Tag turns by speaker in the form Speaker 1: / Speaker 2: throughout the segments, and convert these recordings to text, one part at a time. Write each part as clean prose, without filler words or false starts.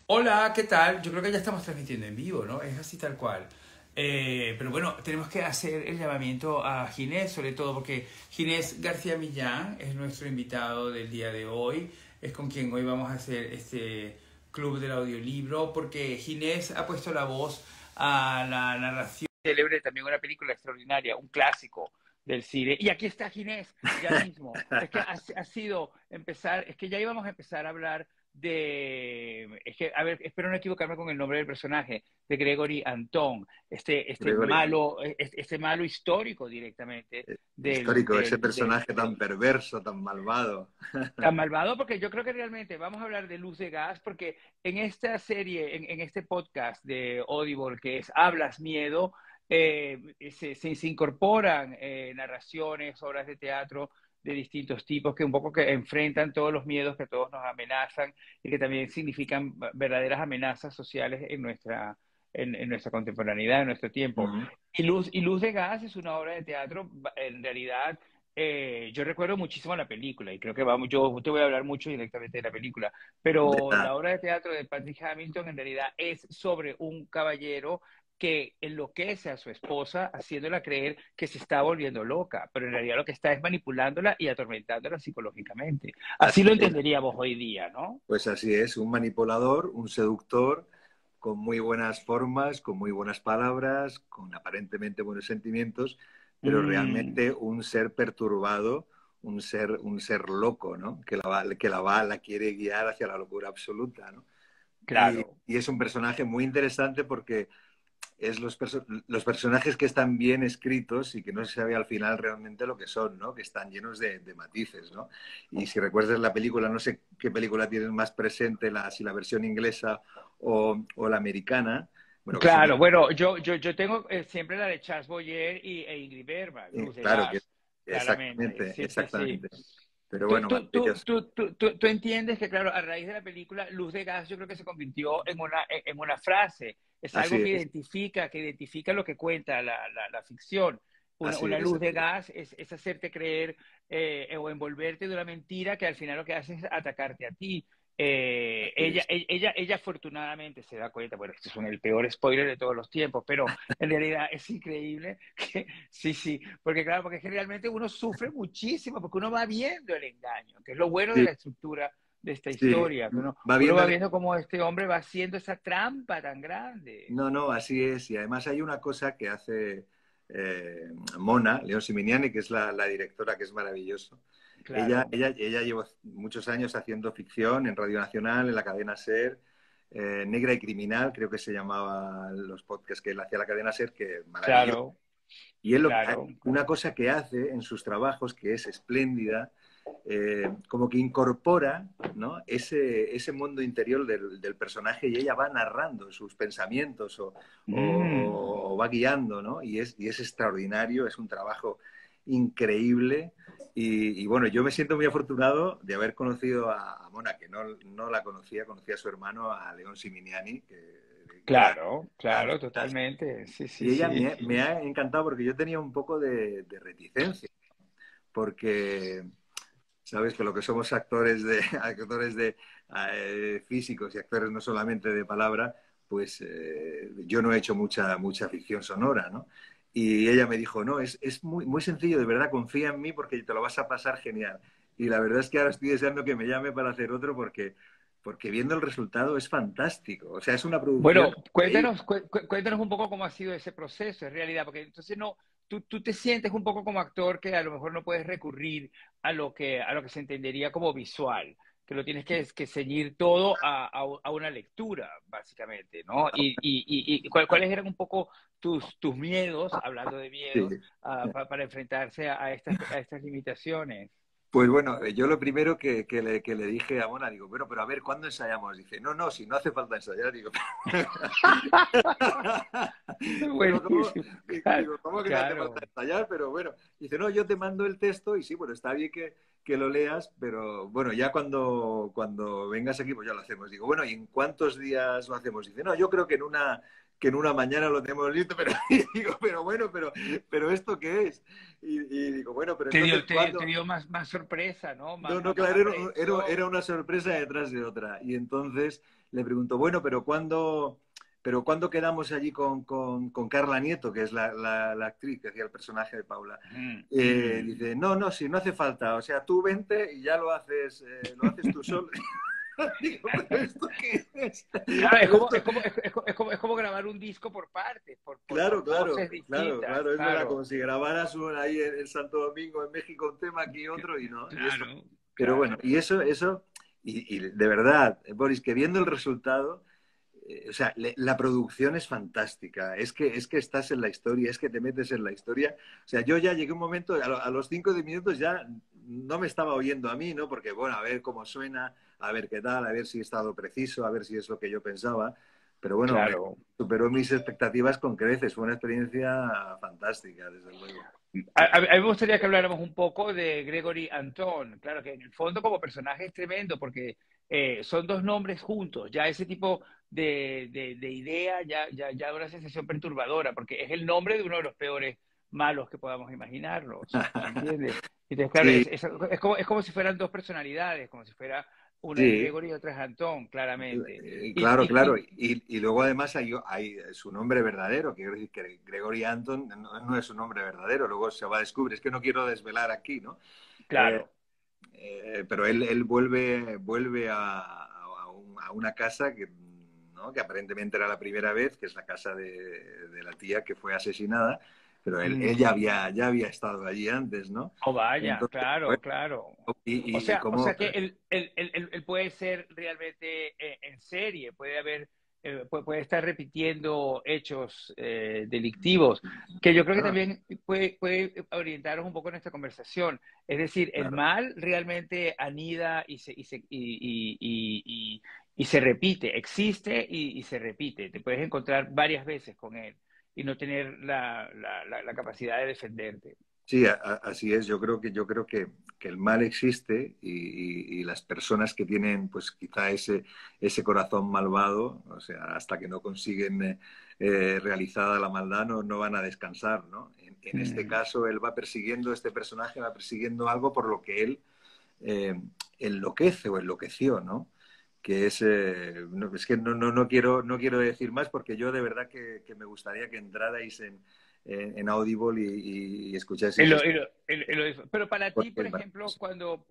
Speaker 1: Hola, ¿qué tal? Yo creo que ya estamos transmitiendo en vivo, ¿no? Es así tal cual. Pero bueno, tenemos que hacer el llamamiento a Ginés, sobre todo porque Ginés García Millán es nuestro invitado del día de hoy. Es con quien hoy vamos a hacer este club del audiolibro, porque Ginés ha puesto la voz a la narración célebre, también una película extraordinaria, un clásico del cine. Y aquí está Ginés, ya mismo. Es que ha sido empezar, es que ya íbamos a empezar a hablar es que, a ver, espero no equivocarme con el nombre del personaje, de Gregory Antón,
Speaker 2: Gregory,
Speaker 1: este malo histórico directamente
Speaker 2: histórico, ese personaje tan perverso, tan malvado.
Speaker 1: tan malvado, porque yo creo que realmente vamos a hablar de Luz de Gas, porque en esta serie, en este podcast de Audible, que es Hablas Miedo, se incorporan narraciones, obras de teatro de distintos tipos que un poco que enfrentan todos los miedos que a todos nos amenazan y que también significan verdaderas amenazas sociales en nuestra contemporaneidad, en nuestro tiempo.
Speaker 2: Mm,
Speaker 1: Y Luz de Gas es una obra de teatro, en realidad, yo recuerdo muchísimo la película y creo que vamos, yo te voy a hablar mucho directamente de la película,
Speaker 2: de
Speaker 1: pero
Speaker 2: la-
Speaker 1: la obra de teatro de Patrick Hamilton en realidad es sobre un caballero que enloquece a su esposa haciéndola creer que se está volviendo loca, pero en realidad lo que está es manipulándola y atormentándola psicológicamente. Así
Speaker 2: Así
Speaker 1: lo
Speaker 2: es,
Speaker 1: entenderíamos hoy día, ¿no?
Speaker 2: pues así es, un manipulador, un seductor, con muy buenas formas, con muy buenas palabras, con aparentemente buenos sentimientos, pero
Speaker 1: Mm,
Speaker 2: realmente un ser perturbado, un ser loco, ¿no? La quiere guiar hacia la locura absoluta, ¿no?
Speaker 1: claro.
Speaker 2: Y es un personaje muy interesante porque es los personajes que están bien escritos y que no se sabe al final realmente lo que son, ¿no? Que están llenos de matices, ¿no? Y si recuerdas la película, no sé qué película tienes más presente, si la versión inglesa o la americana, bueno, que son,
Speaker 1: Claro, bueno, yo tengo siempre la de Charles Boyer e Ingrid Bergman, Luz de
Speaker 2: claro que
Speaker 1: Gas, claramente.
Speaker 2: exactamente,
Speaker 1: Sí, sí, sí.
Speaker 2: exactamente. Pero bueno, maravilloso.
Speaker 1: Tú entiendes que, claro, a raíz de la película, Luz de Gas yo creo que se convirtió en una frase. Es algo
Speaker 2: Así es,
Speaker 1: que identifica lo que cuenta la ficción.
Speaker 2: así
Speaker 1: Una
Speaker 2: es,
Speaker 1: luz de
Speaker 2: así es.
Speaker 1: gas es hacerte creer o envolverte de una mentira que al final lo que hace es atacarte a ti.
Speaker 2: Así es.
Speaker 1: Ella afortunadamente se da cuenta, bueno, este es el peor spoiler de todos los tiempos, pero en realidad es increíble que, sí, sí, porque claro, porque es que realmente uno sufre muchísimo, porque uno va viendo el engaño, que es lo bueno de
Speaker 2: Sí,
Speaker 1: la estructura de esta
Speaker 2: sí,
Speaker 1: historia, que
Speaker 2: va
Speaker 1: uno
Speaker 2: viendo
Speaker 1: va
Speaker 2: el.
Speaker 1: viendo cómo este hombre va haciendo esa trampa tan grande.
Speaker 2: No, no, así es. Y además hay una cosa que hace Mona, León Siminiani, que es la directora, que es maravilloso.
Speaker 1: Claro,
Speaker 2: Ella llevó muchos años haciendo ficción en Radio Nacional, en la cadena SER, Negra y Criminal, creo que se llamaba los podcasts que él hacía la cadena SER, que maravilloso.
Speaker 1: claro,
Speaker 2: Y él
Speaker 1: claro.
Speaker 2: una cosa que hace en sus trabajos, que es espléndida, como que incorpora, ¿no? ese mundo interior del personaje y ella va narrando sus pensamientos
Speaker 1: Mm.
Speaker 2: o va guiando, ¿no? Y es extraordinario, es un trabajo increíble. Y bueno, yo me siento muy afortunado de haber conocido a Mona, que no la conocía, conocía a su hermano, a León Siminiani, que gran,
Speaker 1: Claro,
Speaker 2: gran
Speaker 1: claro, totalmente. Sí, sí,
Speaker 2: y ella
Speaker 1: sí.
Speaker 2: me ha encantado porque yo tenía un poco de reticencia, porque sabes que lo que somos actores actores de físicos y actores no solamente de palabra, pues yo no he hecho mucha ficción sonora, ¿no? Y ella me dijo, no, es muy sencillo, de verdad, confía en mí porque te lo vas a pasar genial. Y la verdad es que ahora estoy deseando que me llame para hacer otro porque viendo el resultado es fantástico. O sea, es una producción
Speaker 1: Bueno,
Speaker 2: increíble.
Speaker 1: cuéntanos un poco cómo ha sido ese proceso en realidad, porque entonces no, tú te sientes un poco como actor que a lo mejor no puedes recurrir a lo que se entendería como visual, que lo tienes que ceñir todo a una lectura, básicamente, ¿no? ¿Cuáles eran un poco tus miedos, hablando de miedos,
Speaker 2: Sí.
Speaker 1: para enfrentarse a estas limitaciones?
Speaker 2: Pues bueno, yo lo primero que le dije a Mona, digo, bueno, pero a ver, ¿cuándo ensayamos? Dice, no, no, si no hace falta ensayar. Digo, digo, ¿cómo?
Speaker 1: Buenísimo, claro,
Speaker 2: Digo, ¿cómo que no hace falta
Speaker 1: claro.
Speaker 2: ensayar? Pero bueno, dice, no, yo te mando el texto y sí, bueno, está bien que lo leas, pero bueno, ya cuando vengas aquí, pues ya lo hacemos. Digo, bueno, ¿y en cuántos días lo hacemos? Dice, no, yo creo que en una mañana lo tenemos listo, pero y digo, pero bueno, pero ¿esto qué es? Y digo, bueno, pero entonces,
Speaker 1: Te
Speaker 2: ¿cuándo?
Speaker 1: dio más sorpresa, ¿no?
Speaker 2: No, no,
Speaker 1: Más
Speaker 2: claro, era
Speaker 1: aprehensión.
Speaker 2: una sorpresa detrás de otra. Y entonces le pregunto, bueno, pero ¿cuándo quedamos allí con Carla Nieto, que es la actriz que hacía el personaje de Paula?
Speaker 1: Ujú, ujú.
Speaker 2: Dice, no, no, sí, no hace falta. O sea, tú vente y ya lo haces tú solo. Digo, ¿pero esto qué es?
Speaker 1: Claro,
Speaker 2: Pero esto,
Speaker 1: es como grabar un disco por partes,
Speaker 2: claro,
Speaker 1: por
Speaker 2: claro,
Speaker 1: voces
Speaker 2: claro,
Speaker 1: distintas,
Speaker 2: claro, es verdad,
Speaker 1: claro,
Speaker 2: como si grabaras ahí en Santo Domingo, en México, un tema aquí otro y no, y esto.
Speaker 1: claro,
Speaker 2: Pero bueno,
Speaker 1: claro.
Speaker 2: y eso, y de verdad, Boris, que viendo el resultado, o sea, la producción es fantástica, es que estás en la historia, es que te metes en la historia. O sea, yo ya llegué a un momento, a los 5 o 10 minutos ya no me estaba oyendo a mí, ¿no? Porque, bueno, a ver cómo suena, a ver qué tal, a ver si he estado preciso, a ver si es lo que yo pensaba. Pero bueno,
Speaker 1: Claro.
Speaker 2: superó mis expectativas con creces, fue una experiencia fantástica, desde luego.
Speaker 1: A mí me gustaría que habláramos un poco de Gregory Anton. Claro que en el fondo como personaje es tremendo porque son dos nombres juntos. Ya ese tipo de idea ya da una sensación perturbadora porque es el nombre de uno de los peores malos que podamos imaginarnos. ¿Me entiendes? Entonces, claro,
Speaker 2: Sí,
Speaker 1: es como si fueran dos personalidades, como si fuera una es
Speaker 2: sí,
Speaker 1: Gregory y otra es Antón, claramente.
Speaker 2: claro, claro.
Speaker 1: Y
Speaker 2: Y luego además hay su nombre verdadero, que quiero decir que Gregory Anton no es su nombre verdadero, luego se va a descubrir, es que no quiero desvelar aquí, ¿no? Eh,
Speaker 1: claro.
Speaker 2: pero él vuelve a una casa que, ¿no? Que aparentemente era la primera vez, que es la casa de la tía que fue asesinada, pero él
Speaker 1: Mm.
Speaker 2: ya había estado allí antes, ¿no?
Speaker 1: Oh, vaya,
Speaker 2: Entonces,
Speaker 1: claro,
Speaker 2: bueno,
Speaker 1: claro.
Speaker 2: y
Speaker 1: O
Speaker 2: como,
Speaker 1: sea que él puede ser realmente en serie, puede haber, puede estar repitiendo hechos delictivos, que yo creo que
Speaker 2: claro,
Speaker 1: también puede orientarnos un poco en esta conversación. Es decir, el
Speaker 2: claro.
Speaker 1: mal realmente anida y se repite, existe y se repite. Te puedes encontrar varias veces con él y no tener la capacidad de defenderte.
Speaker 2: Sí, así es. Yo creo que el mal existe y las personas que tienen, pues quizá ese corazón malvado, o sea, hasta que no consiguen realizada la maldad, no van a descansar, ¿no? En este
Speaker 1: Mm.
Speaker 2: caso, este personaje va persiguiendo algo por lo que él eh, enloquece o enloqueció, ¿no? Que es que no quiero decir más porque yo de verdad que me gustaría que entrarais en Audible y escuchaseis esto.
Speaker 1: Pero para ti,
Speaker 2: Porque
Speaker 1: por
Speaker 2: es
Speaker 1: ejemplo,
Speaker 2: maravilloso.
Speaker 1: cuando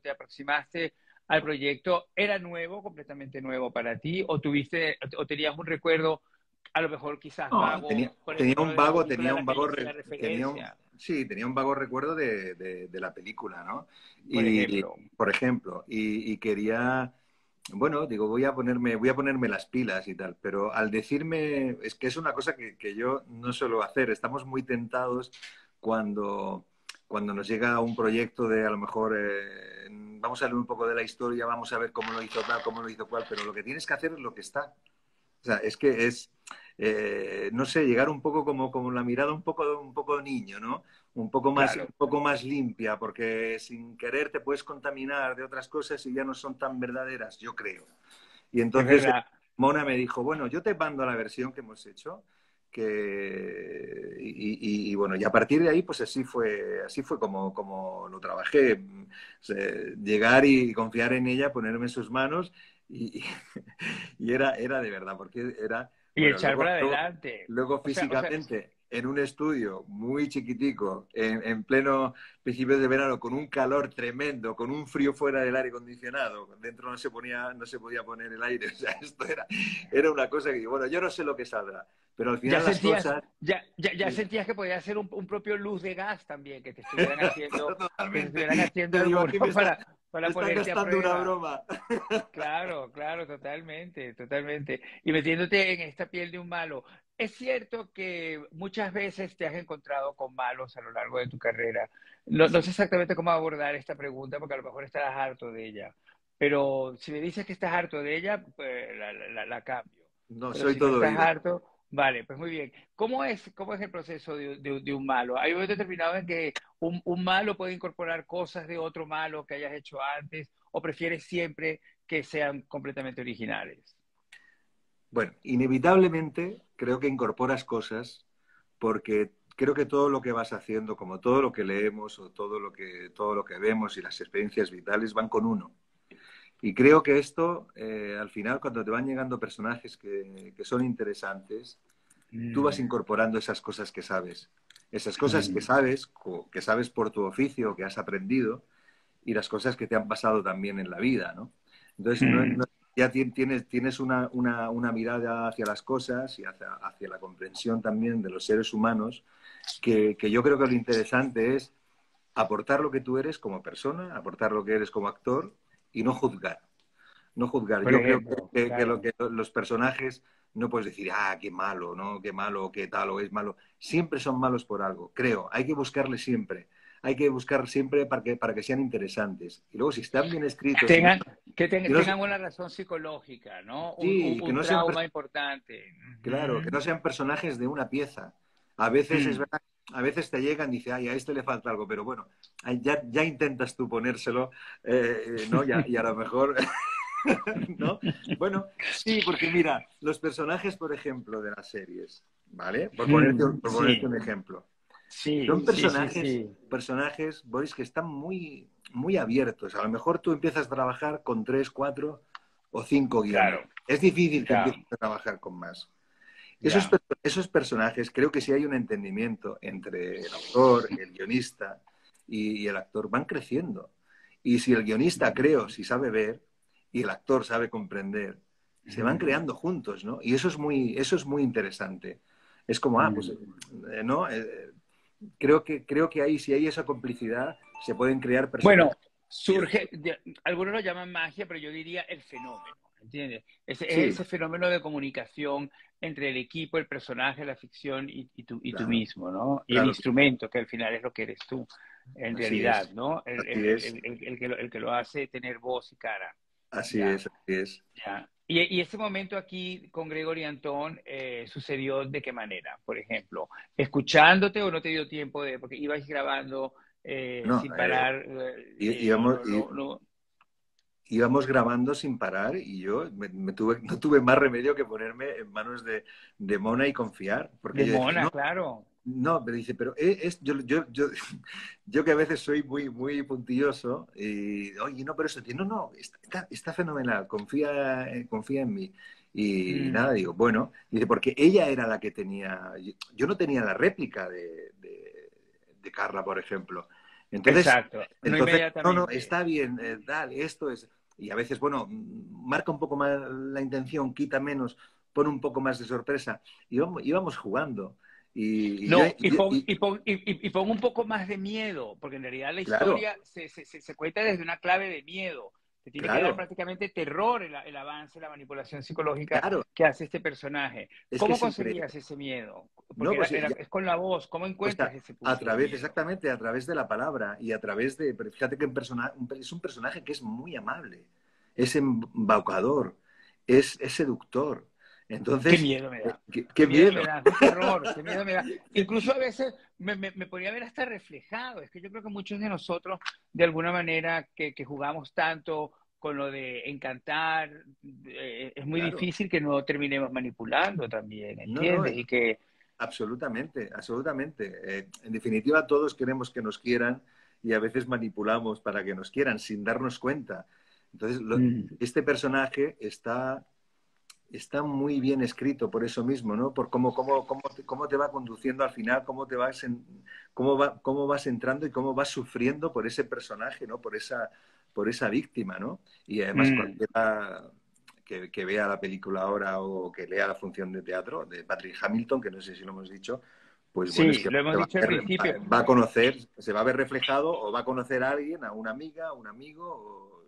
Speaker 1: te aproximaste al proyecto, ¿era nuevo, completamente nuevo para ti? ¿O tuviste, o tenías un recuerdo, a lo mejor quizás
Speaker 2: No,
Speaker 1: vago, por
Speaker 2: tenía
Speaker 1: ejemplo,
Speaker 2: un
Speaker 1: de la
Speaker 2: vago,
Speaker 1: película
Speaker 2: tenía un
Speaker 1: La
Speaker 2: vago,
Speaker 1: Melicia, la referencia,
Speaker 2: sí, tenía un vago recuerdo de la película, ¿no?
Speaker 1: por
Speaker 2: Y,
Speaker 1: ejemplo?
Speaker 2: por ejemplo, y quería, bueno, digo, voy a ponerme las pilas y tal, pero al decirme, es que es una cosa que yo no suelo hacer, estamos muy tentados cuando, cuando nos llega un proyecto de a lo mejor, vamos a leer un poco de la historia, vamos a ver cómo lo hizo tal, cómo lo hizo cual, pero lo que tienes que hacer es lo que está. O sea, es que no sé, llegar un poco como la mirada un poco niño, ¿no? Un
Speaker 1: Claro,
Speaker 2: poco más limpia, porque sin querer te puedes contaminar de otras cosas y ya no son tan verdaderas, yo creo. Y
Speaker 1: es
Speaker 2: entonces
Speaker 1: verdad.
Speaker 2: Mona me dijo, bueno, yo te mando la versión que hemos hecho, bueno, y a partir de ahí, pues así fue como lo trabajé. Llegar y confiar en ella, ponerme en sus manos y, y era de verdad, porque era,
Speaker 1: Y
Speaker 2: bueno,
Speaker 1: echar
Speaker 2: luego,
Speaker 1: para
Speaker 2: luego,
Speaker 1: adelante.
Speaker 2: luego
Speaker 1: O sea,
Speaker 2: físicamente en un estudio muy chiquitico, en pleno principio de verano, con un calor tremendo, con un frío fuera del aire acondicionado, dentro no se podía poner el aire, o sea, esto era una cosa que, bueno, yo no sé lo que saldrá, pero al
Speaker 1: ya
Speaker 2: final las
Speaker 1: sentías,
Speaker 2: cosas,
Speaker 1: ya sentías que podía ser un propio luz de gas también, que te
Speaker 2: totalmente,
Speaker 1: estuvieran haciendo
Speaker 2: te digo,
Speaker 1: alguno
Speaker 2: aquí me
Speaker 1: para
Speaker 2: están
Speaker 1: ponerte a
Speaker 2: gastando una
Speaker 1: prueba.
Speaker 2: broma.
Speaker 1: Claro, claro, totalmente, totalmente. Y metiéndote en esta piel de un malo. Es cierto que muchas veces te has encontrado con malos a lo largo de tu carrera. No
Speaker 2: Sí.
Speaker 1: sé exactamente cómo abordar esta pregunta porque a lo mejor estarás harto de ella. Pero si me dices que estás harto de ella, pues la cambio.
Speaker 2: No,
Speaker 1: Pero
Speaker 2: soy
Speaker 1: si no
Speaker 2: todo
Speaker 1: estás
Speaker 2: oído.
Speaker 1: harto, vale, pues muy bien. Cómo es el proceso de un malo? Hay un momento determinado en que un malo puede incorporar cosas de otro malo que hayas hecho antes, o prefieres siempre que sean completamente originales.
Speaker 2: Bueno, inevitablemente creo que incorporas cosas porque creo que todo lo que vas haciendo, como todo lo que leemos o todo lo que vemos y las experiencias vitales van con uno. Y creo que esto, al final, cuando te van llegando personajes que son interesantes, tú vas
Speaker 1: Mm,
Speaker 2: incorporando esas cosas que sabes. Esas cosas
Speaker 1: mm,
Speaker 2: que sabes por tu oficio, que has aprendido, y las cosas que te han pasado también en la vida, ¿no? Entonces,
Speaker 1: mm.
Speaker 2: ya tienes una mirada hacia las cosas y hacia la comprensión también de los seres humanos, que yo creo que lo interesante es aportar lo que tú eres como persona, aportar lo que eres como actor y no juzgar. No juzgar.
Speaker 1: Por
Speaker 2: Yo creo
Speaker 1: ejemplo,
Speaker 2: lo
Speaker 1: claro.
Speaker 2: que los personajes no puedes decir, ah, qué malo, ¿no? Qué malo, qué tal, o es malo. Siempre son malos por algo, creo. Hay que buscarle siempre. Hay que buscar siempre para que sean interesantes. Y luego, si están bien escritos,
Speaker 1: Tengan,
Speaker 2: y no,
Speaker 1: tengan una razón psicológica, ¿no?
Speaker 2: sí, que
Speaker 1: Un
Speaker 2: no sean,
Speaker 1: trauma importante.
Speaker 2: claro, que
Speaker 1: Ujú.
Speaker 2: no sean personajes de una pieza. A veces es
Speaker 1: Mm.
Speaker 2: verdad, a veces te llegan y dices, ay, a este le falta algo, pero bueno, ya intentas tú ponérselo, ¿no? Y a lo mejor ¿no? Bueno, sí, porque mira, los personajes, por ejemplo, de las series, ¿vale?
Speaker 1: Mm,
Speaker 2: Por ponerte
Speaker 1: sí,
Speaker 2: un ejemplo.
Speaker 1: sí,
Speaker 2: Son
Speaker 1: sí, sí, sí.
Speaker 2: personajes, Boris, que están muy abiertos. A lo mejor tú empiezas a trabajar con tres, cuatro o cinco guiones.
Speaker 1: Claro,
Speaker 2: Es difícil que
Speaker 1: ya,
Speaker 2: empieces a trabajar con más.
Speaker 1: ya.
Speaker 2: Esos personajes, creo que si hay un entendimiento entre el autor, el guionista y el actor, van creciendo. Y si el guionista, creo, si sabe ver y el actor sabe comprender, se van
Speaker 1: Mm,
Speaker 2: creando juntos, ¿no? Y eso es muy interesante. Es como, ah, pues,
Speaker 1: mm.
Speaker 2: ¿no? Creo que ahí, si hay esa complicidad, se pueden crear
Speaker 1: Bueno,
Speaker 2: personajes
Speaker 1: surge,
Speaker 2: maravillosos.
Speaker 1: algunos lo llaman magia, pero yo diría el fenómeno, ¿entiendes? Es
Speaker 2: Sí,
Speaker 1: ese fenómeno de comunicación entre el equipo, el personaje, la ficción y tú
Speaker 2: claro,
Speaker 1: mismo, ¿no? Y el
Speaker 2: claro,
Speaker 1: instrumento, que al final es lo que eres tú, en
Speaker 2: así
Speaker 1: realidad,
Speaker 2: es,
Speaker 1: ¿no?
Speaker 2: así es,
Speaker 1: El que lo hace tener voz y cara,
Speaker 2: así
Speaker 1: ya.
Speaker 2: es, así es.
Speaker 1: Ya. Y ese momento aquí con Gregory Antón sucedió de qué manera, por ejemplo, escuchándote o no te dio tiempo de, porque ibas grabando
Speaker 2: No,
Speaker 1: sin parar,
Speaker 2: íbamos,
Speaker 1: no.
Speaker 2: íbamos grabando sin parar y yo no tuve más remedio que ponerme en manos de Mona y confiar, porque
Speaker 1: De
Speaker 2: yo decía,
Speaker 1: Mona,
Speaker 2: no,
Speaker 1: claro.
Speaker 2: no, me dice, pero yo que a veces soy muy puntilloso y, oye, no, pero eso, no, no, está fenomenal, confía en mí. Y nada,
Speaker 1: Mm,
Speaker 2: digo, bueno, dice, porque ella era la que tenía, yo no tenía la réplica de Carla, por ejemplo. Entonces,
Speaker 1: exacto, no
Speaker 2: entonces, no, no,
Speaker 1: inmediatamente.
Speaker 2: está bien, dale, esto es, y a veces, bueno, marca un poco más la intención, quita menos, pone un poco más de sorpresa. Íbamos jugando.
Speaker 1: No,
Speaker 2: Y
Speaker 1: y pon un poco más de miedo, porque en realidad la
Speaker 2: claro,
Speaker 1: historia se cuenta desde una clave de miedo. Te tiene que dar
Speaker 2: claro,
Speaker 1: prácticamente terror el avance, la manipulación psicológica
Speaker 2: claro.
Speaker 1: que hace este personaje.
Speaker 2: Es que
Speaker 1: ¿Cómo
Speaker 2: es increíble.
Speaker 1: conseguías ese miedo?
Speaker 2: No,
Speaker 1: Porque
Speaker 2: pues
Speaker 1: es con la voz. ¿Cómo
Speaker 2: o sea,
Speaker 1: encuentras ese pulso de miedo?
Speaker 2: exactamente, a través de la palabra y a través de, pero fíjate que es un personaje que es muy amable, es embaucador, es seductor.
Speaker 1: Qué
Speaker 2: Entonces,
Speaker 1: miedo me da.
Speaker 2: qué
Speaker 1: Qué miedo
Speaker 2: miedo.
Speaker 1: me da, qué terror, qué miedo me da. Incluso a veces me podría ver hasta reflejado. Es que yo creo que muchos de nosotros, de alguna manera, que jugamos tanto con lo de encantar, es muy
Speaker 2: Claro.
Speaker 1: difícil que no terminemos manipulando también,
Speaker 2: No, no,
Speaker 1: ¿entiendes? Y que...
Speaker 2: absolutamente, absolutamente. En definitiva, todos queremos que nos quieran y a veces manipulamos para que nos quieran sin darnos cuenta. Entonces,
Speaker 1: Mm,
Speaker 2: este personaje está muy bien escrito por eso mismo, ¿no? Por cómo te va conduciendo al final, cómo vas entrando y cómo vas sufriendo por ese personaje, ¿no? Por esa víctima, ¿no? Y además
Speaker 1: mm.
Speaker 2: cualquiera que vea la película ahora o que lea la función de teatro de Patrick Hamilton, que no sé si lo hemos dicho, pues bueno, es
Speaker 1: Sí,
Speaker 2: que
Speaker 1: lo hemos dicho al principio.
Speaker 2: va a conocer, se va a ver reflejado o va a conocer a alguien, a una amiga, a un amigo,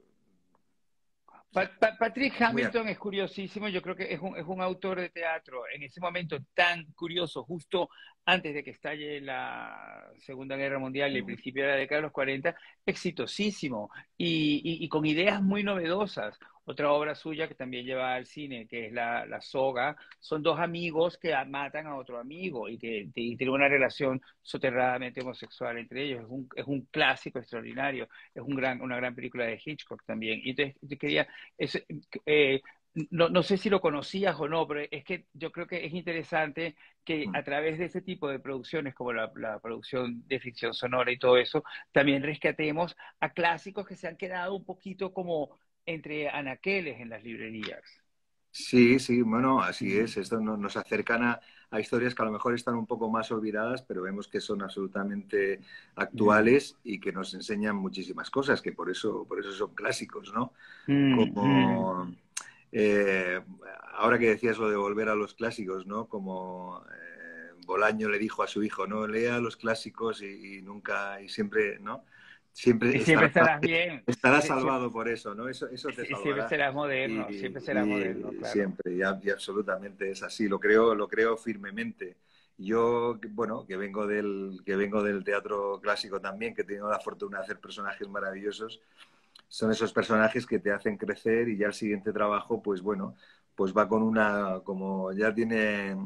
Speaker 2: o sea,
Speaker 1: Patrick
Speaker 2: muy
Speaker 1: Hamilton es curiosísimo, yo creo que es un autor de teatro en ese momento tan curioso, justo antes de que estalle la Segunda Guerra Mundial y el principio de la década de los 40, exitosísimo y con ideas muy novedosas. Otra obra suya que también lleva al cine, que es La Soga, son dos amigos que matan a otro amigo y tienen una relación soterradamente homosexual entre ellos. Es un clásico extraordinario, es una gran película de Hitchcock también. Y entonces yo quería es, no sé si lo conocías o no, pero es que yo creo que es interesante que
Speaker 2: Mm.
Speaker 1: a través de ese tipo de producciones, como la producción de ficción sonora y todo eso, también rescatemos a clásicos que se han quedado un poquito como entre anaqueles en las librerías.
Speaker 2: Sí, sí, bueno, así
Speaker 1: Mm,
Speaker 2: es. Esto nos acercan a historias que a lo mejor están un poco más olvidadas, pero vemos que son absolutamente
Speaker 1: mm,
Speaker 2: actuales y que nos enseñan muchísimas cosas, que por eso son clásicos, ¿no?
Speaker 1: mm, mm.
Speaker 2: Como eh, ahora que decías lo de volver a los clásicos, ¿no? Como Bolaño le dijo a su hijo, no, lea los clásicos y nunca, y siempre, ¿no? Siempre
Speaker 1: Y siempre
Speaker 2: estarás,
Speaker 1: estarás bien,
Speaker 2: estarás salvado por eso, ¿no? Eso te
Speaker 1: siempre
Speaker 2: salvará.
Speaker 1: serás moderno, siempre serás moderno,
Speaker 2: Y
Speaker 1: claro.
Speaker 2: siempre, y absolutamente es así, lo creo firmemente. Yo, bueno, que vengo del teatro clásico también, que he tenido la fortuna de hacer personajes maravillosos, son esos personajes que te hacen crecer y ya el siguiente trabajo, pues bueno, pues va con una, como ya tiene,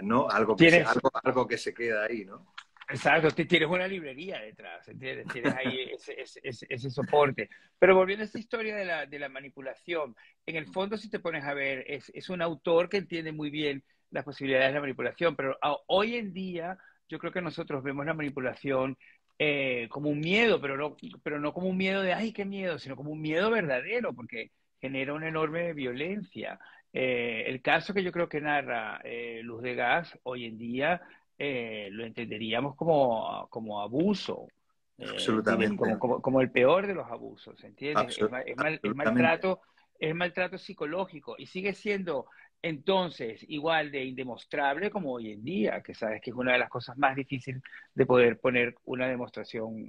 Speaker 2: ¿no?
Speaker 1: Tienes,
Speaker 2: Algo que se queda ahí, ¿no?
Speaker 1: exacto, tienes una librería detrás, ¿entiendes? Tienes ahí ese soporte. Pero volviendo a esta historia de la manipulación, en el fondo, si te pones a ver, es un autor que entiende muy bien las posibilidades de la manipulación, pero hoy en día yo creo que nosotros vemos la manipulación como un miedo, pero no como un miedo de, ay, qué miedo, sino como un miedo verdadero, porque genera una enorme violencia. El caso que yo creo que narra Luz de Gas hoy en día lo entenderíamos como abuso,
Speaker 2: Absolutamente,
Speaker 1: como el peor de los abusos, ¿entiendes?
Speaker 2: absolutamente.
Speaker 1: Es maltrato psicológico y sigue siendo entonces igual de indemostrable como hoy en día, que sabes que es una de las cosas más difíciles de poder poner una demostración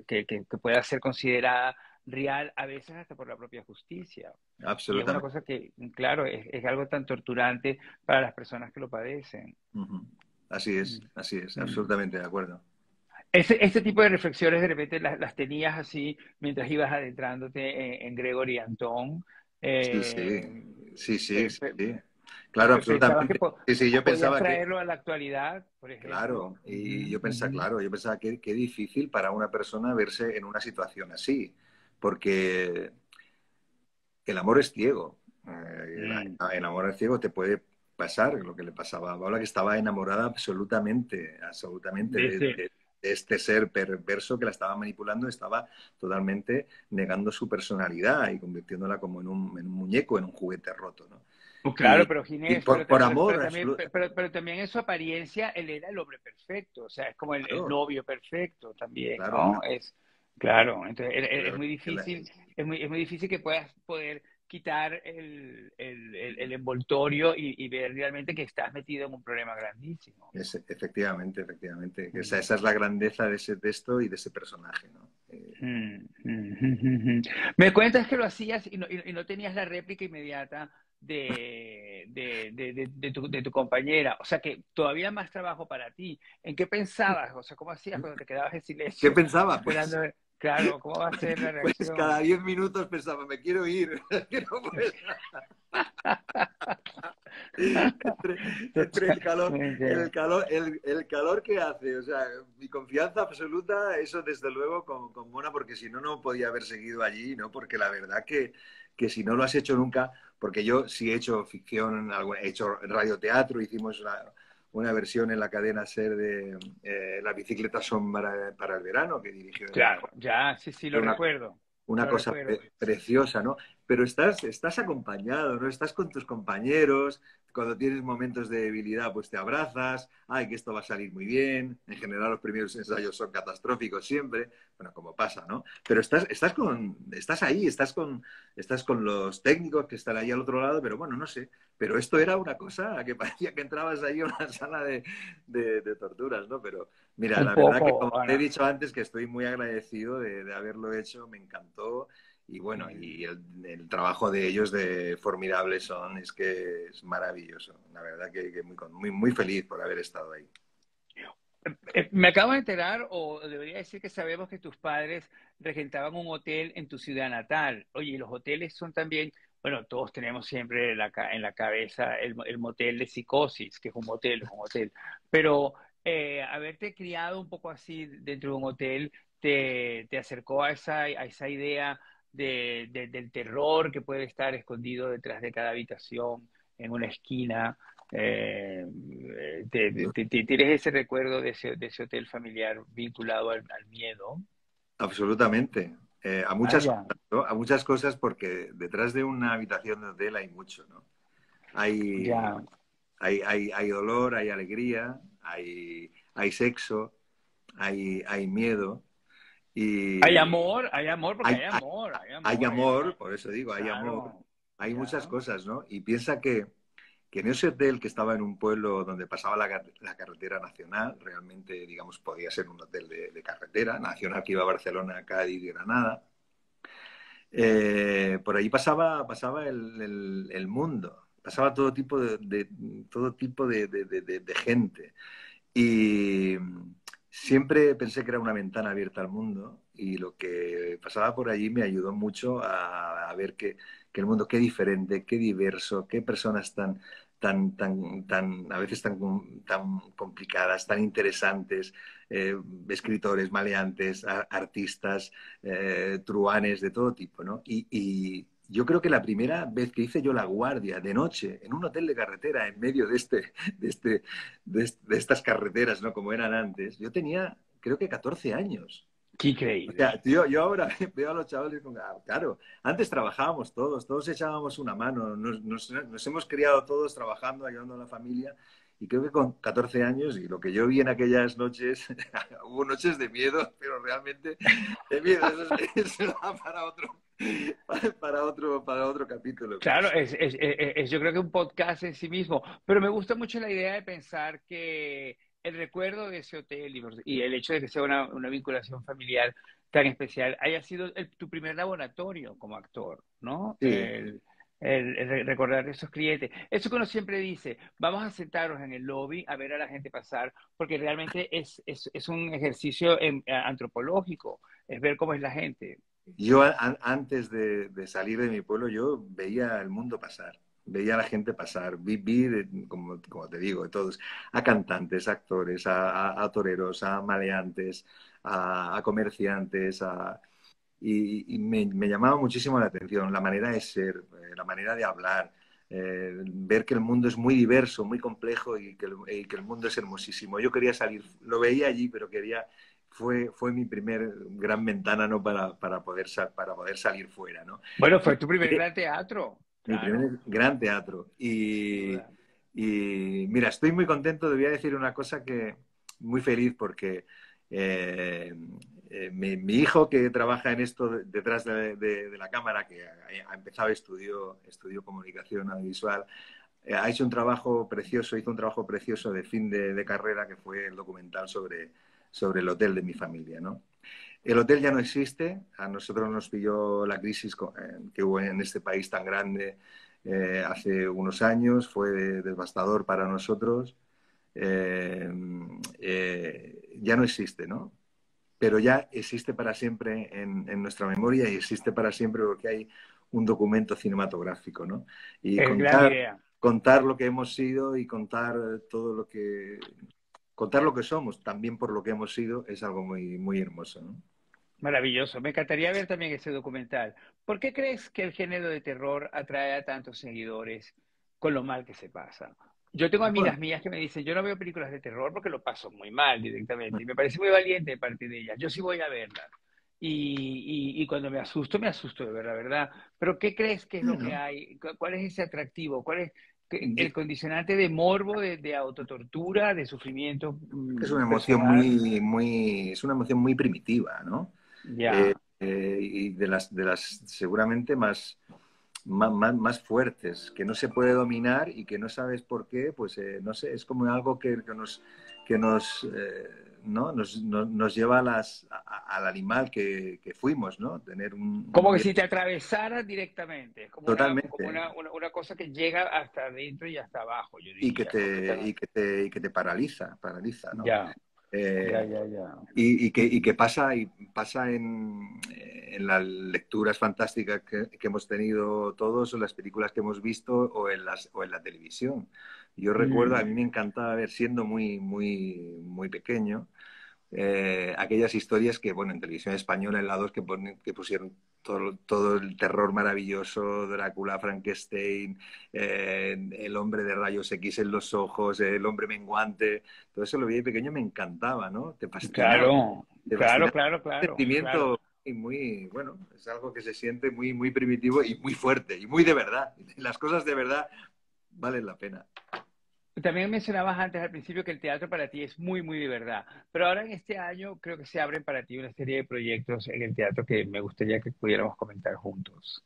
Speaker 1: que pueda ser considerada real, a veces hasta por la propia justicia. Y es una
Speaker 2: Absolutamente.
Speaker 1: cosa que, claro, es algo tan torturante para las personas que lo padecen.
Speaker 2: Ujú. Así es,
Speaker 1: Mm.
Speaker 2: absolutamente de acuerdo.
Speaker 1: Este tipo de reflexiones de repente las tenías así mientras ibas adentrándote en Gregory Antón.
Speaker 2: Sí, sí,
Speaker 1: Eh,
Speaker 2: sí, sí,
Speaker 1: pe-
Speaker 2: sí,
Speaker 1: pe-
Speaker 2: sí. Claro,
Speaker 1: Pensabas que
Speaker 2: absolutamente. Sí, sí, yo
Speaker 1: podías
Speaker 2: pensaba que,
Speaker 1: traerlo a la actualidad, por ejemplo.
Speaker 2: claro, y
Speaker 1: Ujú,
Speaker 2: yo pensaba,
Speaker 1: ujú.
Speaker 2: claro, yo pensaba que qué difícil para una persona verse en una situación así, porque el amor es ciego.
Speaker 1: Mm.
Speaker 2: El amor es ciego te puede pasar lo que le pasaba a Paula, que estaba enamorada absolutamente, absolutamente
Speaker 1: Desde,
Speaker 2: de este ser perverso que la estaba manipulando, estaba totalmente negando su personalidad y convirtiéndola como en un muñeco, en un juguete roto, ¿no?
Speaker 1: pues
Speaker 2: Y,
Speaker 1: claro, pero
Speaker 2: y
Speaker 1: Ginés,
Speaker 2: por amor, absoluto,
Speaker 1: pero también en su apariencia él era el hombre perfecto, o sea, es como el
Speaker 2: claro,
Speaker 1: novio perfecto también,
Speaker 2: claro,
Speaker 1: ¿no?
Speaker 2: claro.
Speaker 1: Es claro, entonces es
Speaker 2: Pero
Speaker 1: muy
Speaker 2: que la-
Speaker 1: difícil, es muy difícil que puedas poder quitar el envoltorio y ver realmente que estás metido en un problema grandísimo.
Speaker 2: efectivamente, efectivamente.
Speaker 1: Mm.
Speaker 2: Esa es la grandeza de ese texto y de ese personaje, ¿no?
Speaker 1: Mm, mm, mm, mm. Me cuentas que lo hacías y no tenías la réplica inmediata de tu compañera, o sea que todavía más trabajo para ti. ¿En qué pensabas? O sea, ¿cómo hacías cuando te quedabas en
Speaker 2: ¿Qué
Speaker 1: silencio
Speaker 2: pensaba?
Speaker 1: esperando? Claro, ¿cómo va a ser la
Speaker 2: Pues cada
Speaker 1: reacción?
Speaker 2: 10 minutos pensaba, me quiero ir, que no puedo. Entre el calor que hace, o sea, mi confianza absoluta, eso desde luego con Mona, porque si no, no podía haber seguido allí, ¿no? Porque la verdad que si no lo has hecho nunca, porque yo sí he hecho ficción, he hecho radioteatro, hicimos una versión en la cadena SER de Las bicicletas son para el verano, que dirigió
Speaker 1: Claro, ya, sí, sí,
Speaker 2: una, una
Speaker 1: lo
Speaker 2: cosa
Speaker 1: recuerdo.
Speaker 2: preciosa, ¿no? Pero estás acompañado, ¿no? Estás con tus compañeros, cuando tienes momentos de debilidad, pues te abrazas, ay, que esto va a salir muy bien, en general los primeros ensayos son catastróficos siempre, bueno, como pasa, ¿no? Pero estás ahí, estás con los técnicos que están ahí al otro lado, pero bueno, no sé, pero esto era una cosa que parecía que entrabas ahí a una sala de torturas, ¿no? Pero mira,
Speaker 1: Un
Speaker 2: la verdad que como
Speaker 1: poco,
Speaker 2: te he
Speaker 1: Ana.
Speaker 2: dicho antes, que estoy muy agradecido de haberlo hecho, me encantó. Y bueno,
Speaker 1: Mm.
Speaker 2: el trabajo de ellos de formidables son, es que es maravilloso. La verdad que muy feliz por haber estado ahí.
Speaker 1: Me acabo de enterar, o debería decir que sabemos que tus padres regentaban un hotel en tu ciudad natal. Oye, y los hoteles son también, bueno, todos tenemos siempre en la cabeza el motel de Psicosis, que es un hotel. Pero haberte criado un poco así dentro de un hotel te acercó a esa idea del terror que puede estar escondido detrás de cada habitación, en una esquina. ¿Tienes ese recuerdo de ese hotel familiar vinculado al miedo?
Speaker 2: Absolutamente. A muchas
Speaker 1: Vaya,
Speaker 2: cosas, ¿no? A muchas cosas porque detrás de una habitación de hotel hay mucho, ¿no? Hay,
Speaker 1: ya.
Speaker 2: hay dolor, hay alegría, hay sexo, hay miedo y
Speaker 1: Hay amor, porque
Speaker 2: hay, hay, hay
Speaker 1: hay
Speaker 2: amor,
Speaker 1: amor.
Speaker 2: por eso digo, hay amor,
Speaker 1: Claro,
Speaker 2: hay muchas
Speaker 1: ya,
Speaker 2: cosas, ¿no? Y piensa que en ese hotel que estaba en un pueblo donde pasaba la carretera nacional, realmente, digamos, podía ser un hotel de carretera nacional que iba a Barcelona, Cádiz y Granada, por ahí pasaba el mundo, pasaba todo tipo todo tipo de gente. Y siempre pensé que era una ventana abierta al mundo y lo que pasaba por allí me ayudó mucho a ver que el mundo, qué diferente, qué diverso, qué personas a veces tan complicadas, tan interesantes, escritores, maleantes, artistas, truhanes de todo tipo, ¿no? Y yo creo que la primera vez que hice yo la guardia de noche en un hotel de carretera en medio de este de estas carreteras, ¿no? Como eran antes, yo tenía, creo que 14 años.
Speaker 1: qué
Speaker 2: O
Speaker 1: increíble.
Speaker 2: sea, tío, yo ahora veo a los chavales con, claro, antes trabajábamos todos echábamos una mano, nos hemos criado todos trabajando, ayudando a la familia, y creo que con 14 años, y lo que yo vi en aquellas noches, hubo noches de miedo, pero realmente de miedo, eso da para otro capítulo. Pero
Speaker 1: Claro, yo creo que un podcast en sí mismo, pero me gusta mucho la idea de pensar que el recuerdo de ese hotel y el hecho de que sea una vinculación familiar tan especial haya sido tu primer laboratorio como actor, ¿no?
Speaker 2: sí,
Speaker 1: Recordar esos clientes. Eso que uno siempre dice, vamos a sentarnos en el lobby a ver a la gente pasar, porque realmente es un ejercicio antropológico, es ver cómo es la gente.
Speaker 2: yo antes de salir de mi pueblo, yo veía el mundo pasar, veía a la gente pasar, como te digo, de todos, a cantantes, a actores, a toreros, a maleantes, a comerciantes, y me llamaba muchísimo la atención la manera de ser, la manera de hablar, ver que el mundo es muy diverso, muy complejo y que el mundo es hermosísimo. Yo quería salir, lo veía allí, pero fue mi primer gran ventana, ¿no? Para poder salir fuera, ¿no?
Speaker 1: Bueno, fue tu primer gran teatro,
Speaker 2: Mi
Speaker 1: claro.
Speaker 2: primer gran teatro.
Speaker 1: Sin duda.
Speaker 2: Y mira, estoy muy contento, te voy a decir una cosa que muy feliz porque eh, mi hijo que trabaja en esto detrás de la cámara, que ha empezado, estudió comunicación audiovisual, ha hecho un trabajo precioso, hizo un trabajo precioso de fin de carrera que fue el documental sobre el hotel de mi familia, ¿no? El hotel ya no existe. A nosotros nos pilló la crisis que hubo en este país tan grande hace unos años. Fue devastador para nosotros. Eh, ya no existe, ¿no? Pero ya existe para siempre en nuestra memoria y existe para siempre porque hay un documento cinematográfico, ¿no? Y
Speaker 1: Es gran idea.
Speaker 2: contar lo que hemos sido y contar lo que somos, también por lo que hemos sido, es algo muy, muy hermoso, ¿no?
Speaker 1: Maravilloso. Me encantaría ver también ese documental. ¿Por qué crees que el género de terror atrae a tantos seguidores con lo mal que se pasa? Yo tengo
Speaker 2: Bueno,
Speaker 1: amigas mías que me dicen, yo no veo películas de terror porque lo paso muy mal directamente. Y me parece muy valiente de parte de ellas. Yo sí voy a verlas. Y cuando me asusto de ver la verdad. Pero ¿qué crees que es lo que
Speaker 2: bueno,
Speaker 1: hay? ¿Cuál es ese atractivo? ¿Cuál es
Speaker 2: yo
Speaker 1: el condicionante de morbo, de autotortura, de sufrimiento
Speaker 2: creo que es una emoción
Speaker 1: personal?
Speaker 2: es una emoción muy primitiva, ¿no?
Speaker 1: Ya.
Speaker 2: Y de las seguramente más fuertes, que no se puede dominar y que no sabes por qué, pues no sé, es como algo que ¿no? nos lleva al animal que fuimos, ¿no? Tener un
Speaker 1: Como que
Speaker 2: miedo
Speaker 1: si te atravesara directamente, es como
Speaker 2: totalmente
Speaker 1: una cosa que llega hasta adentro y hasta abajo, yo
Speaker 2: y que
Speaker 1: diría,
Speaker 2: te, y
Speaker 1: completamente.
Speaker 2: que te, y que te paraliza, ¿no?
Speaker 1: Ya,
Speaker 2: Eh,
Speaker 1: ya.
Speaker 2: y que pasa en las lecturas fantásticas que hemos tenido todos, o en las películas que hemos visto, o en la televisión. Yo recuerdo, a
Speaker 1: Mm.
Speaker 2: mí me encantaba ver, siendo muy, muy, muy pequeño, aquellas historias que, bueno, en televisión española, en la 2, que pusieron todo el terror maravilloso, Drácula, Frankenstein, el hombre de rayos X en los ojos, el hombre menguante, todo eso lo vi de pequeño, me encantaba, ¿no? Te fascinaba,
Speaker 3: Claro,
Speaker 2: te
Speaker 3: claro,
Speaker 2: fascinaba.
Speaker 3: claro,
Speaker 2: Un
Speaker 3: claro, claro.
Speaker 2: sentimiento y muy, bueno, es algo que se siente muy, muy primitivo y muy fuerte y muy de verdad. Las cosas de verdad valen la pena.
Speaker 3: También mencionabas antes al principio que el teatro para ti es muy, muy de verdad, pero ahora en este año creo que se abren para ti una serie de proyectos en el teatro que me gustaría que pudiéramos comentar juntos.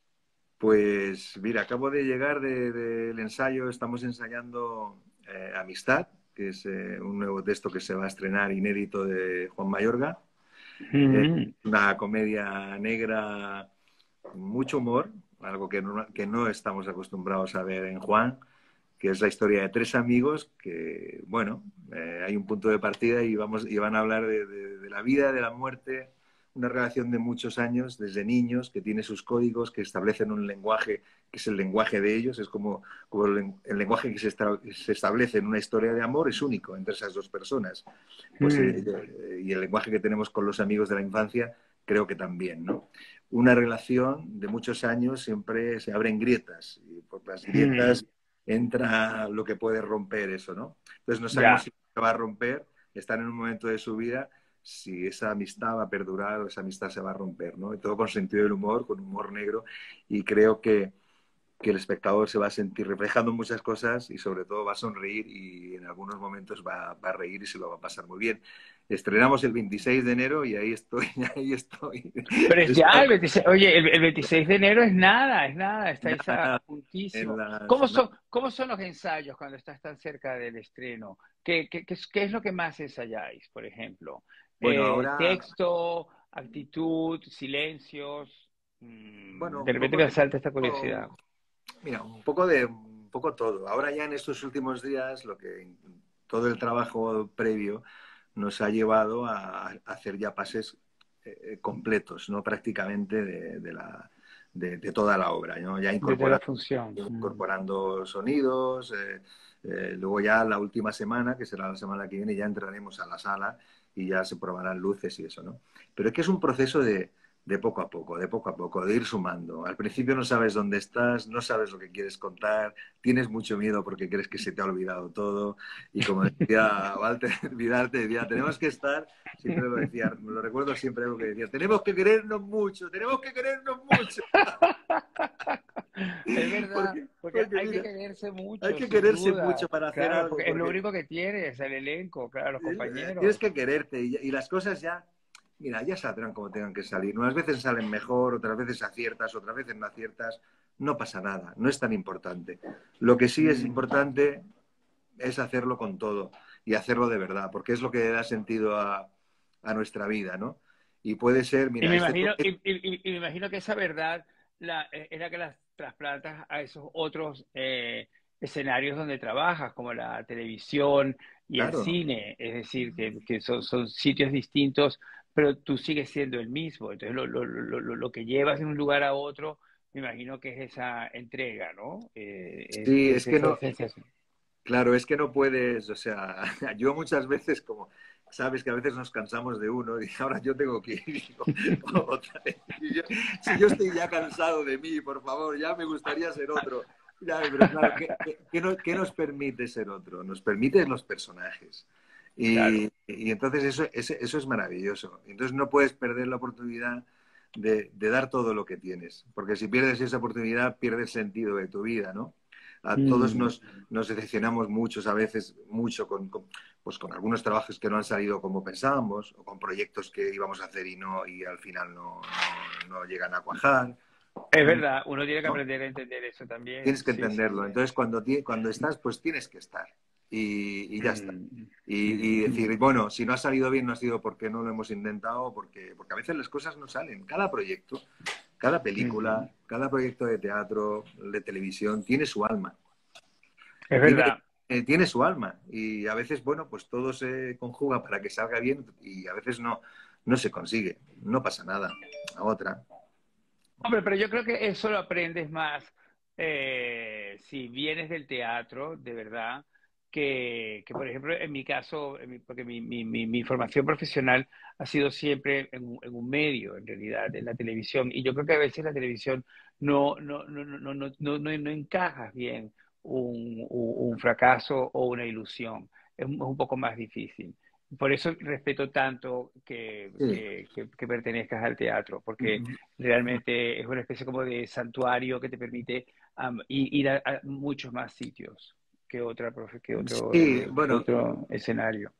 Speaker 2: Pues mira, acabo de llegar del ensayo, estamos ensayando Amistad, que es un nuevo texto que se va a estrenar inédito de Juan Mayorga.
Speaker 3: Mm,
Speaker 2: Una comedia negra, con mucho humor, algo que no estamos acostumbrados a ver en Juan, que es la historia de tres amigos que, bueno, hay un punto de partida y van a hablar de la vida, de la muerte, una relación de muchos años, desde niños, que tiene sus códigos, que establecen un lenguaje que es el lenguaje de ellos, es como el lenguaje que se establece en una historia de amor es único entre esas dos personas. Pues,
Speaker 3: mm,
Speaker 2: y el lenguaje que tenemos con los amigos de la infancia, creo que también, ¿no? Una relación de muchos años siempre se abren grietas, y por las grietas
Speaker 3: mm.
Speaker 2: entra lo que puede romper eso, ¿no? Entonces no sabemos
Speaker 3: Ya.
Speaker 2: si se va a romper, están en un momento de su vida, si esa amistad va a perdurar o esa amistad se va a romper, ¿no? Y todo con sentido del humor, con humor negro, y creo que el espectador se va a sentir reflejando muchas cosas y sobre todo va a sonreír y en algunos momentos va a reír y se lo va a pasar muy bien. Estrenamos el 26 de enero y ahí estoy, ahí estoy.
Speaker 3: Pero es ya
Speaker 2: Está
Speaker 3: el 26, oye, el 26 de enero es nada, estáis a
Speaker 2: nada en
Speaker 3: puntísimo.
Speaker 2: las...
Speaker 3: Cómo son los ensayos cuando estás tan cerca del estreno? ¿Qué es lo que más ensayáis, por ejemplo?
Speaker 2: Bueno, ahora,
Speaker 3: Texto, actitud, silencios.
Speaker 2: bueno,
Speaker 3: De
Speaker 2: un
Speaker 3: repente
Speaker 2: poco
Speaker 3: me
Speaker 2: de
Speaker 3: asalta esta curiosidad.
Speaker 2: todo. Mira, un poco todo. Ahora ya en estos últimos días, todo el trabajo previo nos ha llevado a hacer ya pases completos, ¿no? Prácticamente de toda la obra, ¿no? Ya
Speaker 3: Desde la función.
Speaker 2: incorporando sonidos, luego ya la última semana, que será la semana que viene, ya entraremos a la sala y ya se probarán luces y eso, ¿no? Pero es que es un proceso de poco a poco, de poco a poco, de ir sumando. Al principio no sabes dónde estás, no sabes lo que quieres contar, tienes mucho miedo porque crees que se te ha olvidado todo. Y como decía Walter Vidal, te decía, tenemos que estar, siempre lo decía, me lo recuerdo siempre algo que decía, tenemos que querernos mucho.
Speaker 3: Es verdad, porque
Speaker 2: Porque
Speaker 3: hay que
Speaker 2: mira,
Speaker 3: quererse
Speaker 2: hay
Speaker 3: mucho,
Speaker 2: que
Speaker 3: sin
Speaker 2: quererse
Speaker 3: duda.
Speaker 2: mucho para hacer
Speaker 3: Claro,
Speaker 2: algo,
Speaker 3: porque es lo
Speaker 2: porque
Speaker 3: único que tienes, el elenco, claro, los
Speaker 2: tienes
Speaker 3: compañeros.
Speaker 2: que quererte y las cosas ya, mira, ya saldrán como tengan que salir. Unas veces salen mejor, otras veces aciertas, otras veces no aciertas. No pasa nada, no es tan importante. Lo que sí es
Speaker 3: Mm.
Speaker 2: importante es hacerlo con todo y hacerlo de verdad, porque es lo que da sentido a nuestra vida, ¿no? Y puede ser,
Speaker 3: Y
Speaker 2: mira,
Speaker 3: me
Speaker 2: este
Speaker 3: imagino,
Speaker 2: toque,
Speaker 3: y me imagino que esa verdad es la que las trasplantas a esos otros escenarios donde trabajas, como la televisión y el
Speaker 2: claro,
Speaker 3: cine. Es decir, que son sitios distintos, pero tú sigues siendo el mismo. Entonces, lo que llevas de un lugar a otro, me imagino que es esa entrega, ¿no?
Speaker 2: sí,
Speaker 3: Es
Speaker 2: es que
Speaker 3: esa
Speaker 2: no,
Speaker 3: sensación.
Speaker 2: claro, es que no puedes, o sea, yo muchas veces como, sabes que a veces nos cansamos de uno y ahora yo tengo que ir y digo, otra vez. Si yo estoy ya cansado de mí, por favor, ya me gustaría ser otro. Ya, pero claro, ¿qué nos permite ser otro? Nos permiten los personajes.
Speaker 3: Claro.
Speaker 2: Y entonces eso es maravilloso. Entonces no puedes perder la oportunidad de dar todo lo que tienes, porque si pierdes esa oportunidad, pierdes sentido de tu vida, ¿no? A todos
Speaker 3: Mm.
Speaker 2: nos decepcionamos muchos, a veces mucho pues con algunos trabajos que no han salido como pensábamos, o con proyectos que íbamos a hacer y al final no llegan a cuajar,
Speaker 3: Es verdad, uno tiene que
Speaker 2: ¿no?
Speaker 3: aprender a entender eso también.
Speaker 2: Tienes que
Speaker 3: Sí, sí,
Speaker 2: entenderlo.
Speaker 3: sí.
Speaker 2: Entonces, cuando estás, pues tienes que estar. Y ya está.
Speaker 3: Mm,
Speaker 2: Y decir,
Speaker 3: mm,
Speaker 2: bueno, si no ha salido bien, no ha sido porque no lo hemos intentado, porque a veces las cosas no salen. Cada proyecto, cada
Speaker 3: mm.
Speaker 2: película, cada proyecto de teatro, de televisión, tiene su alma.
Speaker 3: Es
Speaker 2: Tiene,
Speaker 3: verdad.
Speaker 2: tiene su alma. Y a veces, bueno, pues todo se conjuga para que salga bien y a veces no se consigue. No pasa nada. A otra.
Speaker 3: Hombre, pero yo creo que eso lo aprendes más si vienes del teatro, de verdad, por ejemplo, en mi caso, porque mi formación profesional ha sido siempre en un medio, en realidad, en la televisión. Y yo creo que a veces la televisión no encaja bien un fracaso o una ilusión. Es un poco más difícil. Por eso respeto tanto
Speaker 2: Sí.
Speaker 3: que pertenezcas al teatro, porque
Speaker 2: Ujú.
Speaker 3: realmente es una especie como de santuario que te permite ir a muchos más sitios
Speaker 2: Sí,
Speaker 3: que
Speaker 2: bueno,
Speaker 3: otro escenario.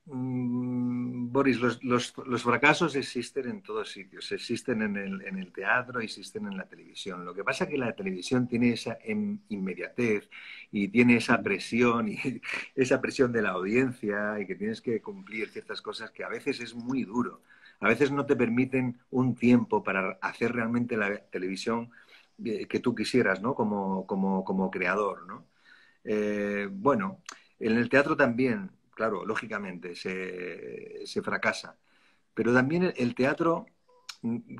Speaker 2: Boris, los fracasos existen en todos sitios, existen en el teatro, existen en la televisión. Lo que pasa es que la televisión tiene esa inmediatez y tiene esa presión y esa presión de la audiencia y que tienes que cumplir ciertas cosas que a veces es muy duro. A veces no te permiten un tiempo para hacer realmente la televisión que tú quisieras, ¿no? Como creador, ¿no? Bueno, en el teatro también, claro, lógicamente, se fracasa. Pero también el teatro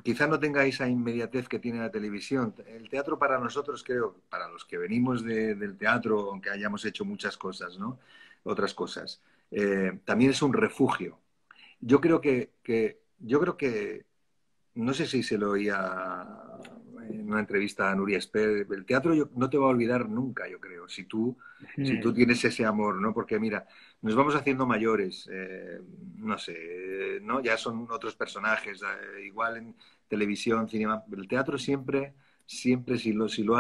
Speaker 2: quizá no tenga esa inmediatez que tiene la televisión. El teatro para nosotros, creo, para los que venimos del teatro, aunque hayamos hecho muchas cosas, ¿no? Otras cosas, también es un refugio. Yo creo que no sé si se lo oía en una entrevista a Nuria Esper, el teatro no te va a olvidar nunca, yo creo, si tú
Speaker 3: Mm.
Speaker 2: tienes ese amor, ¿no? Porque mira, nos vamos haciendo mayores, no sé, ¿no? Ya son otros personajes, igual en televisión, cinema, el teatro siempre, siempre si lo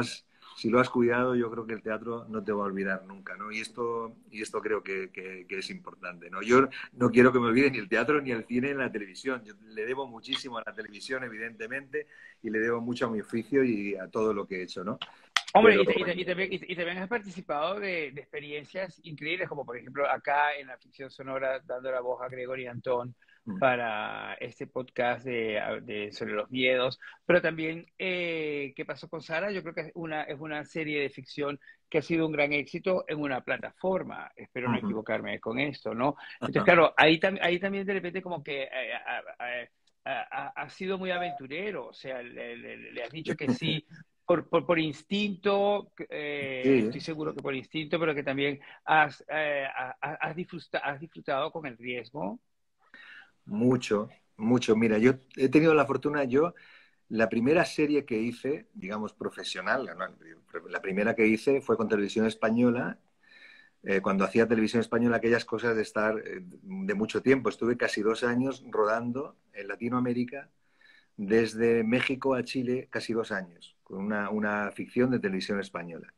Speaker 2: has cuidado, yo creo que el teatro no te va a olvidar nunca, ¿no? Y esto creo que es importante, ¿no? Yo no quiero que me olvide ni el teatro, ni el cine, ni la televisión. Yo le debo muchísimo a la televisión, evidentemente, y le debo mucho a mi oficio y a todo lo que he hecho, ¿no?
Speaker 3: Hombre,
Speaker 2: Pero
Speaker 3: y también has participado de experiencias increíbles, como por ejemplo acá en la ficción sonora, dando la voz a Gregory Antón para este podcast sobre los miedos, pero también ¿qué pasó con Sara? Yo creo que es una serie de ficción que ha sido un gran éxito en una plataforma, espero no equivocarme con esto, ¿no? Entonces, claro, ahí también de repente como que ha sido muy aventurero, o sea, le has dicho que sí por instinto,
Speaker 2: sí,
Speaker 3: estoy seguro que por instinto, pero que también has disfrutado con el riesgo.
Speaker 2: mucho, mucho. Mira, yo he tenido la fortuna, la primera serie que hice, digamos, profesional, ¿no? La primera que hice fue con Televisión Española. Cuando hacía Televisión Española, aquellas cosas de estar de mucho tiempo. Estuve casi 2 años rodando en Latinoamérica, desde México a Chile, casi 2 años, con una ficción de Televisión Española.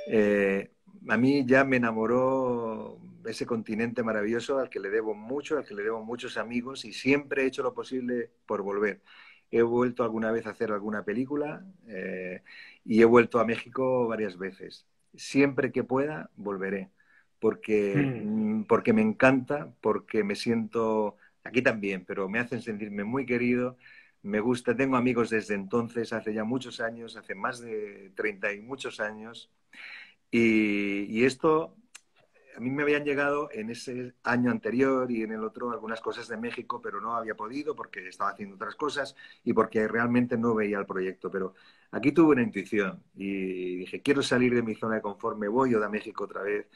Speaker 2: Eh, a mí ya me enamoró ese continente maravilloso al que le debo mucho, al que le debo muchos amigos y siempre he hecho lo posible por volver. He vuelto alguna vez a hacer alguna película y he vuelto a México varias veces. Siempre que pueda, volveré,
Speaker 3: Mm.
Speaker 2: porque me encanta, porque me siento, aquí también, pero me hacen sentirme muy querido. Me gusta, tengo amigos desde entonces, hace ya muchos años, hace más de 30 y muchos años, y esto, a mí me habían llegado en ese año anterior y en el otro algunas cosas de México, pero no había podido porque estaba haciendo otras cosas y porque realmente no veía el proyecto. Pero aquí tuve una intuición y dije, quiero salir de mi zona de confort, me voy yo de México otra vez.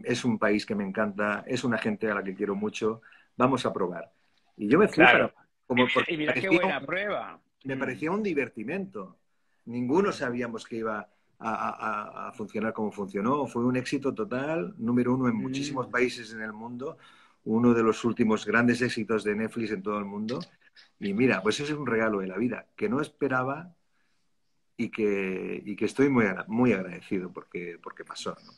Speaker 2: Es un país que me encanta, es una gente a la que quiero mucho, vamos a probar. Y yo me fui
Speaker 3: Claro.
Speaker 2: porque
Speaker 3: Y mira qué buena prueba.
Speaker 2: me parecía un divertimento. Ninguno sabíamos que iba a funcionar como funcionó. Fue un éxito total, número uno en muchísimos
Speaker 3: Mm.
Speaker 2: países en el mundo, uno de los últimos grandes éxitos de Netflix en todo el mundo. Y mira, pues eso es un regalo de la vida que no esperaba y que estoy muy agradecido porque pasó, ¿no?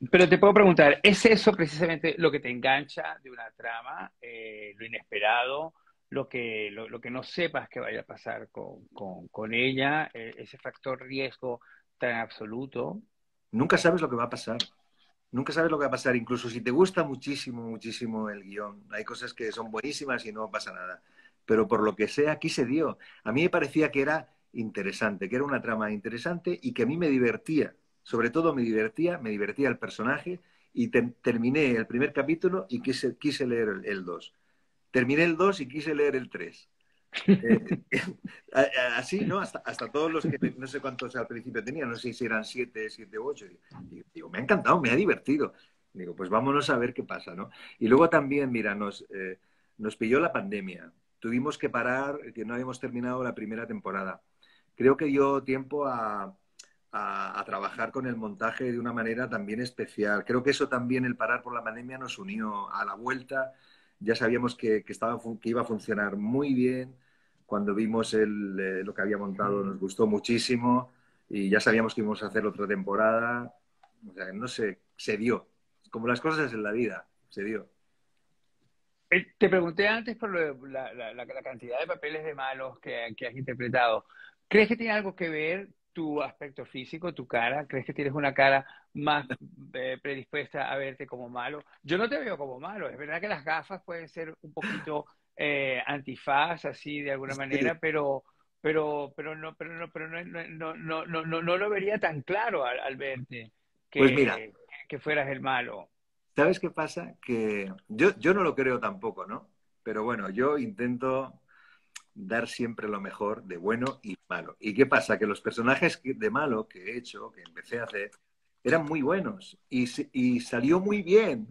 Speaker 3: Pero te puedo preguntar, ¿es eso precisamente lo que te engancha de una trama, lo inesperado, lo que no sepas que vaya a pasar con ella, ese factor riesgo tan absoluto?
Speaker 2: Nunca sabes lo que va a pasar. Nunca sabes lo que va a pasar, incluso si te gusta muchísimo, muchísimo el guión. Hay cosas que son buenísimas y no pasa nada. Pero por lo que sea, aquí se dio. A mí me parecía que era interesante, que era una trama interesante y que a mí me divertía. Sobre todo me divertía el personaje y terminé el primer capítulo y quise leer el 2. Terminé el 2 y quise leer el 3. Eh, Así, ¿no? Hasta todos los que no sé cuántos al principio tenía, no sé si eran 7, 7 u 8. Digo, me ha encantado, me ha divertido. Digo, pues vámonos a ver qué pasa, ¿no? Y luego también, mira, nos pilló la pandemia. Tuvimos que parar, que no habíamos terminado la primera temporada. Creo que dio tiempo a trabajar con el montaje de una manera también especial. Creo que eso también, el parar por la pandemia, nos unió a la vuelta. Ya sabíamos que iba a funcionar muy bien. Cuando vimos lo que había montado nos gustó muchísimo y ya sabíamos que íbamos a hacer otra temporada. O sea, no sé, se dio. Como las cosas en la vida, se dio.
Speaker 3: Te pregunté antes por la cantidad de papeles de malos que has interpretado. ¿Crees que tiene algo que ver tu aspecto físico, tu cara? ¿Crees que tienes una cara más predispuesta a verte como malo? Yo no te veo como malo. Es verdad que las gafas pueden ser un poquito antifaz, así de alguna
Speaker 2: Sí.
Speaker 3: manera, pero no lo vería tan claro al verte
Speaker 2: Pues mira,
Speaker 3: que fueras el malo.
Speaker 2: ¿sabes qué pasa? Que yo no lo creo tampoco, ¿no? Pero bueno, yo intento dar siempre lo mejor de bueno y malo. ¿Y qué pasa? Que los personajes de malo que he hecho, que empecé a hacer, eran muy buenos y salió muy bien.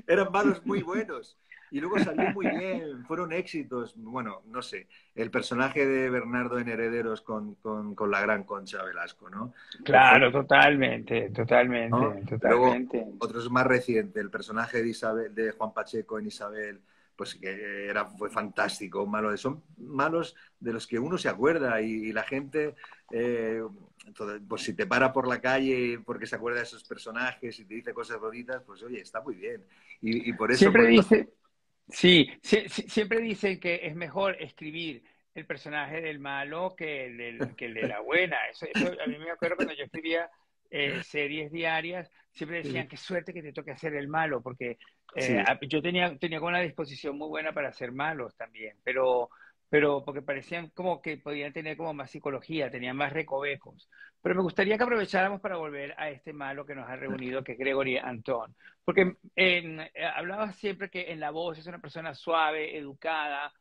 Speaker 2: Eran malos muy buenos. Y luego salió muy bien, fueron éxitos. Bueno, no sé, el personaje de Bernardo en Herederos con la gran Concha Velasco, ¿no? Fue,
Speaker 3: Claro, totalmente,
Speaker 2: ¿no?
Speaker 3: totalmente,
Speaker 2: Luego,
Speaker 3: totalmente.
Speaker 2: otros más recientes, el personaje de Isabel, de Juan Pacheco en Isabel, pues que fue fantástico, son malos de los que uno se acuerda y la gente, eh, pues si te para por la calle porque se acuerda de esos personajes y te dice cosas bonitas, pues oye, está muy bien. Y por eso,
Speaker 3: Siempre
Speaker 2: por eso,
Speaker 3: dice, sí, siempre dicen que es mejor escribir el personaje del malo que el de la buena. Eso a mí me acuerdo cuando yo escribía series diarias, siempre decían, qué suerte que te toque hacer el malo, porque
Speaker 2: sí,
Speaker 3: yo tenía como una disposición muy buena para ser malos también, pero porque parecían como que podían tener como más psicología, tenían más recovecos. Pero me gustaría que aprovecháramos para volver a este malo que nos ha reunido, que es Gregory Antón. Porque hablabas siempre que en la voz es una persona suave, educada,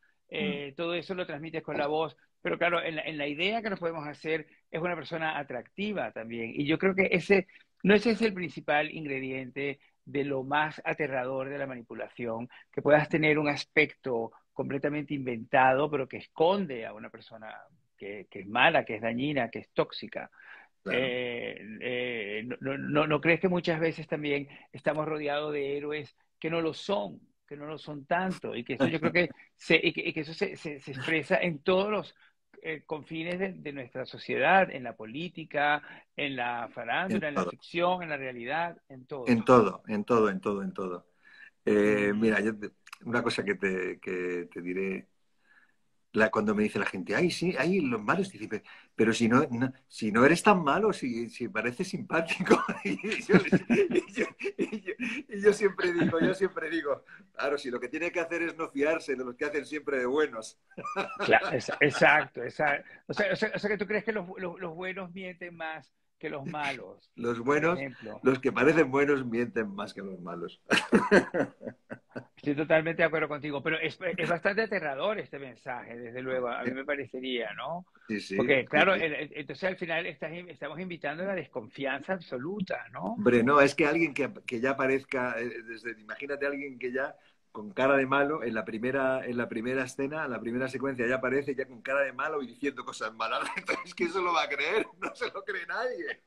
Speaker 3: todo eso lo transmites con la voz, pero claro, en la idea que nos podemos hacer es una persona atractiva también. Y yo creo que ese es el principal ingrediente de lo más aterrador de la manipulación, que puedas tener un aspecto completamente inventado, pero que esconde a una persona que es mala, que es dañina, que es tóxica.
Speaker 2: claro.
Speaker 3: ¿No crees que muchas veces también estamos rodeados de héroes que no lo son tanto? Y que eso yo creo que y que eso se expresa en todos los confines de nuestra sociedad, en la política, en la
Speaker 2: En
Speaker 3: farándula, en la
Speaker 2: todo,
Speaker 3: ficción, en la realidad, en todo.
Speaker 2: en todo, en todo, en todo, en todo.
Speaker 3: Mm.
Speaker 2: Mira, una cosa que te diré. Cuando me dice la gente, ay, sí, ay, los malos, dice, pero si no eres tan malo, si pareces simpático. Y yo siempre digo, claro, si lo que tiene que hacer es no fiarse de los que hacen siempre de buenos.
Speaker 3: Claro, exacto, exacto. O sea que tú crees que los buenos mienten más que los malos,
Speaker 2: Los
Speaker 3: por
Speaker 2: buenos,
Speaker 3: ejemplo.
Speaker 2: los que parecen buenos mienten más que los malos.
Speaker 3: Estoy totalmente de acuerdo contigo, pero es bastante aterrador este mensaje, desde luego, a mí me parecería, ¿no?
Speaker 2: Sí, sí,
Speaker 3: Porque,
Speaker 2: sí,
Speaker 3: claro,
Speaker 2: sí.
Speaker 3: entonces al final estamos invitando a la desconfianza absoluta, ¿no?
Speaker 2: Hombre, no, es que alguien que ya parezca, imagínate a alguien que ya con cara de malo en la primera escena, en la primera secuencia ya aparece ya con cara de malo y diciendo cosas malas. Entonces, ¿quién se lo va a creer? No se lo cree nadie.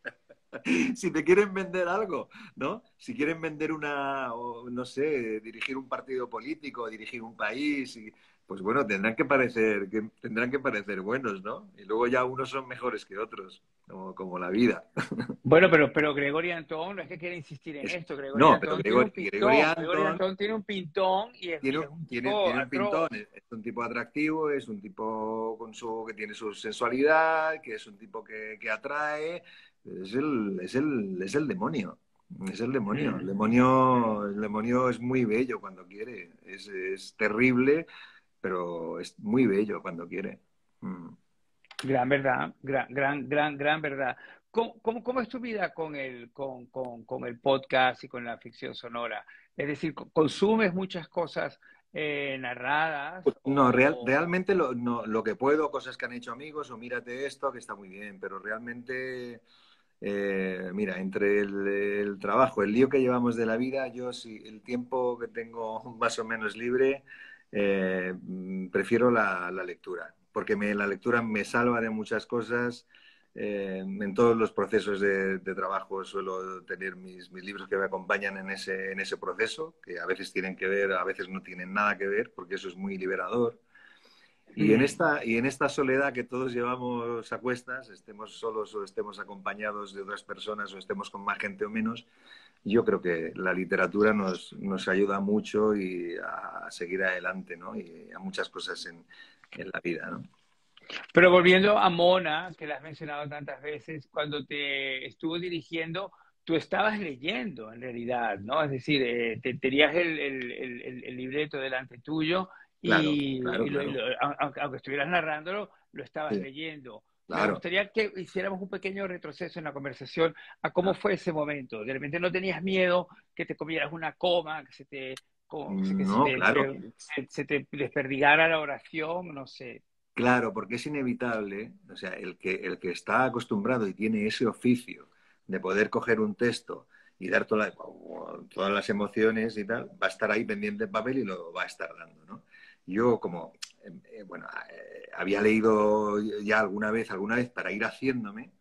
Speaker 2: Si te quieren vender algo, ¿no? Si quieren vender o, no sé, dirigir un partido político, dirigir un país, pues bueno, tendrán que parecer buenos, ¿no? Y luego ya unos son mejores que otros, como la vida.
Speaker 3: Bueno, pero Gregory Antón no es que quiera insistir en esto, Gregory
Speaker 2: No, pero
Speaker 3: Antón tiene un
Speaker 2: Gregory
Speaker 3: pintón, Gregory
Speaker 2: Anton
Speaker 3: Antón tiene un pintón y
Speaker 2: tiene,
Speaker 3: es un
Speaker 2: tiene,
Speaker 3: tipo
Speaker 2: tiene un pintón,
Speaker 3: atroz.
Speaker 2: es un tipo atractivo, es un tipo que tiene su sensualidad, que es un tipo que atrae, es el demonio. Es el demonio. El
Speaker 3: Mm.
Speaker 2: demonio, el demonio es muy bello cuando quiere. Es terrible, pero es muy bello cuando quiere. Mm.
Speaker 3: Gran verdad, gran verdad. ¿Cómo es tu vida con el podcast y con la ficción sonora? Es decir, ¿consumes muchas cosas narradas
Speaker 2: No,
Speaker 3: o...
Speaker 2: realmente lo que puedo, cosas que han hecho amigos, o mírate esto, que está muy bien, pero realmente Mira, entre el trabajo, el lío que llevamos de la vida, yo sí, el tiempo que tengo más o menos libre, prefiero la lectura, porque la lectura me salva de muchas cosas. En todos los procesos de trabajo suelo tener mis libros que me acompañan en ese proceso, que a veces tienen que ver, a veces no tienen nada que ver, porque eso es muy liberador. Y en esta soledad que todos llevamos a cuestas, estemos solos o estemos acompañados de otras personas o estemos con más gente o menos, yo creo que la literatura nos ayuda mucho y a seguir adelante, ¿no? Y a muchas cosas en la vida, ¿no?
Speaker 3: Pero volviendo a Mona, que la has mencionado tantas veces, cuando te estuvo dirigiendo, tú estabas leyendo en realidad, ¿no? Es decir, tenías el libreto delante tuyo
Speaker 2: Claro,
Speaker 3: y,
Speaker 2: claro, claro.
Speaker 3: aunque estuvieras narrándolo, lo estabas
Speaker 2: Sí,
Speaker 3: leyendo. Me
Speaker 2: claro.
Speaker 3: gustaría que hiciéramos un pequeño retroceso en la conversación a cómo
Speaker 2: Ah,
Speaker 3: fue ese momento. De repente no tenías miedo que te comieras una coma, que se te, que
Speaker 2: no, claro.
Speaker 3: se te desperdigara la oración, no sé.
Speaker 2: Claro, porque es inevitable, o sea, el que está acostumbrado y tiene ese oficio de poder coger un texto y dar todas las emociones y tal, va a estar ahí pendiente en papel y lo va a estar dando, ¿no? Yo como, bueno, había leído ya alguna vez para ir haciéndome,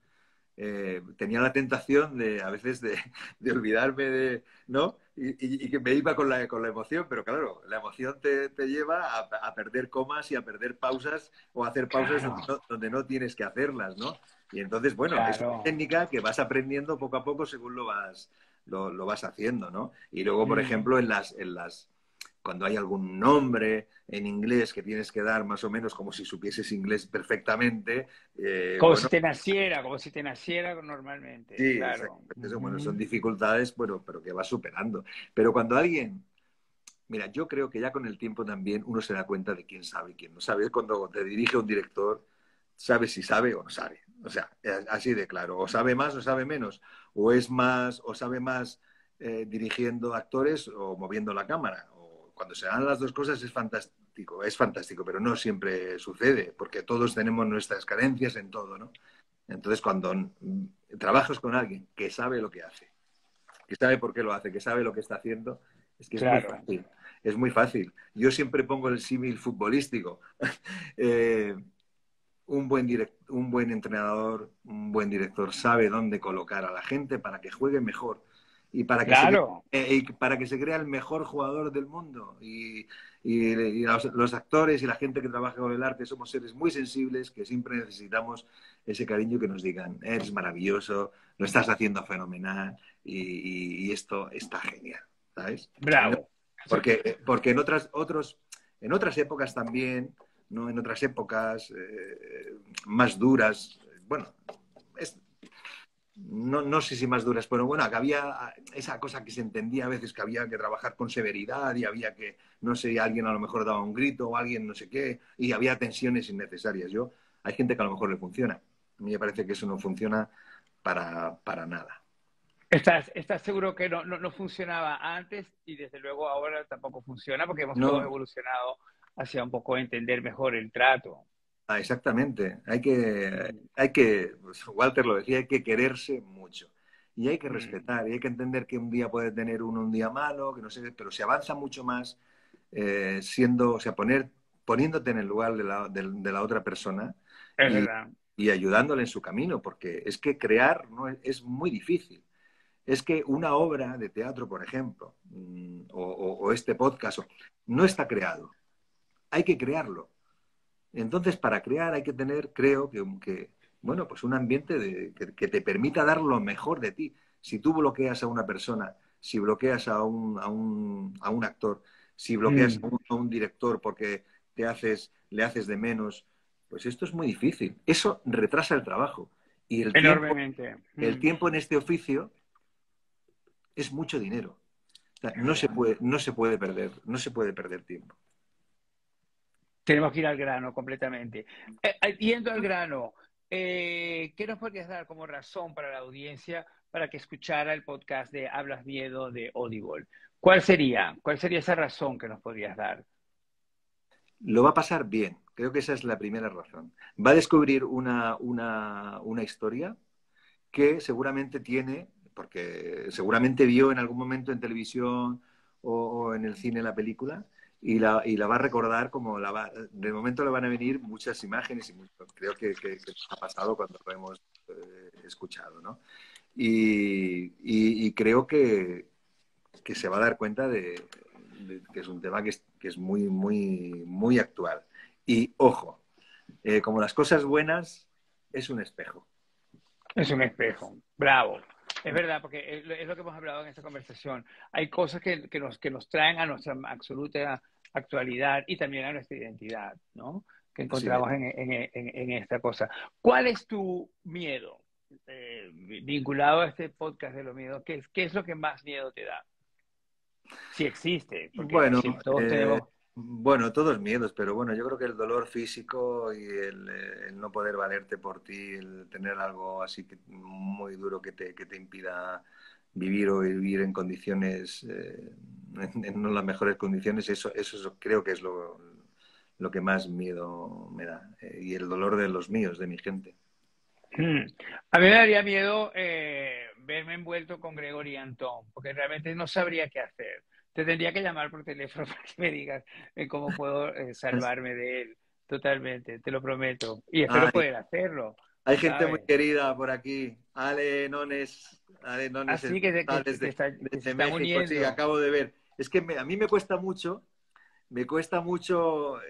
Speaker 2: tenía la tentación de a veces de olvidarme de, ¿no? Y que me iba con la emoción, pero claro, la emoción te lleva a perder comas y a perder pausas o a hacer pausas
Speaker 3: Claro,
Speaker 2: donde no tienes que hacerlas, ¿no? Y entonces, bueno, es una
Speaker 3: claro.
Speaker 2: técnica que vas aprendiendo poco a poco según lo vas haciendo, ¿no? Y luego, por
Speaker 3: Mm.
Speaker 2: ejemplo, cuando hay algún nombre en inglés que tienes que dar más o menos como si supieses inglés perfectamente, bueno,
Speaker 3: Como si te naciera normalmente,
Speaker 2: sí, exacto.
Speaker 3: claro.
Speaker 2: Eso, bueno,
Speaker 3: Ujú.
Speaker 2: son dificultades, bueno, pero que vas superando. Pero cuando alguien, mira, yo creo que ya con el tiempo también uno se da cuenta de quién sabe y quién no sabe. Cuando te dirige un director, sabes si sabe o no sabe. O sea, así de claro. O sabe más o sabe menos. O es más, o sabe más dirigiendo actores o moviendo la cámara. O cuando se dan las dos cosas es fantástico, pero no siempre sucede, porque todos tenemos nuestras carencias en todo, ¿no? Entonces, cuando trabajas con alguien que sabe lo que hace, que sabe por qué lo hace, que sabe lo que está haciendo, es que es muy
Speaker 3: Claro,
Speaker 2: fácil. Es muy fácil. Yo siempre pongo el símil futbolístico. eh, un buen entrenador, un buen director sabe dónde colocar a la gente para que juegue mejor y
Speaker 3: claro.
Speaker 2: para que se crea el mejor jugador del mundo. Y los actores y la gente que trabaja con el arte somos seres muy sensibles que siempre necesitamos ese cariño que nos digan, eres maravilloso, lo estás haciendo fenomenal y esto está genial, ¿sabes?
Speaker 3: Bravo.
Speaker 2: Porque en otras épocas también, ¿no? En otras épocas más duras, bueno, es, no sé si más duras, pero bueno, que había esa cosa que se entendía a veces que había que trabajar con severidad y había que, no sé, alguien a lo mejor daba un grito o alguien no sé qué, y había tensiones innecesarias. Hay gente que a lo mejor le funciona. A mí me parece que eso no funciona para nada.
Speaker 3: ¿Estás seguro que no funcionaba antes y desde luego ahora tampoco funciona porque hemos todos
Speaker 2: No,
Speaker 3: evolucionado hacia un poco entender mejor el trato?
Speaker 2: exactamente.
Speaker 3: Mm,
Speaker 2: Pues Walter lo decía, hay que quererse mucho. Y hay que
Speaker 3: mm,
Speaker 2: respetar, y hay que entender que un día puede tener uno un día malo, que no sé, pero se avanza mucho más o sea, poniéndote en el lugar de la otra persona
Speaker 3: es
Speaker 2: y,
Speaker 3: verdad.
Speaker 2: y ayudándole en su camino, porque es que crear no es muy difícil. Es que una obra de teatro, por ejemplo, o este podcast, no está creado. Hay que crearlo. Entonces, para crear hay que tener, creo, bueno, pues un ambiente que te permita dar lo mejor de ti. Si tú bloqueas a una persona, si bloqueas a un actor, si bloqueas
Speaker 3: Mm,
Speaker 2: a un director porque le haces de menos, pues esto es muy difícil. Eso retrasa el trabajo. Y
Speaker 3: enormemente.
Speaker 2: el tiempo en este oficio es mucho dinero. O sea,
Speaker 3: Es verdad.
Speaker 2: no se puede perder tiempo.
Speaker 3: Tenemos que ir al grano completamente. Yendo al grano, ¿qué nos podrías dar como razón para la audiencia para que escuchara el podcast de Hablas Miedo de Audible? ¿Cuál sería? ¿Cuál sería esa razón que nos podrías dar?
Speaker 2: Lo va a pasar bien. Creo que esa es la primera razón. Va a descubrir una historia que seguramente tiene, porque seguramente vio en algún momento en televisión o en el cine la película y la va a recordar como de momento le van a venir muchas imágenes y creo que ha pasado cuando lo hemos escuchado, ¿no? Y creo que se va a dar cuenta de que es un tema que es muy, muy, muy actual. Y ojo, como las cosas buenas, es un espejo.
Speaker 3: Es un espejo. Bravo. Es verdad, porque es lo que hemos hablado en esta conversación. Hay cosas que nos traen a nuestra absoluta actualidad y también a nuestra identidad, ¿no? Que
Speaker 2: Así
Speaker 3: encontramos en esta cosa. ¿Cuál es tu miedo vinculado a este podcast de los miedos? ¿Qué es lo que más miedo te da? Si existe, porque
Speaker 2: bueno,
Speaker 3: si todos tenemos...
Speaker 2: bueno, todos miedos, pero bueno, yo creo que el dolor físico y el no poder valerte por ti, el tener algo así muy duro que te impida vivir o vivir en condiciones, en no las mejores condiciones, eso creo que es lo que más miedo me da. Y el dolor de los míos, de mi gente.
Speaker 3: A mí me daría miedo verme envuelto con Gregory Antón, porque realmente no sabría qué hacer. Te tendría que llamar por teléfono para que me digas cómo puedo salvarme de él. Totalmente, te lo prometo. Y espero
Speaker 2: Ay,
Speaker 3: poder hacerlo,
Speaker 2: hay gente muy
Speaker 3: ¿sabes?
Speaker 2: querida por aquí. Ale Nones
Speaker 3: Así que,
Speaker 2: está
Speaker 3: que se
Speaker 2: desde
Speaker 3: están
Speaker 2: México, sí,
Speaker 3: uniendo.
Speaker 2: acabo de ver. Es que a mí me cuesta mucho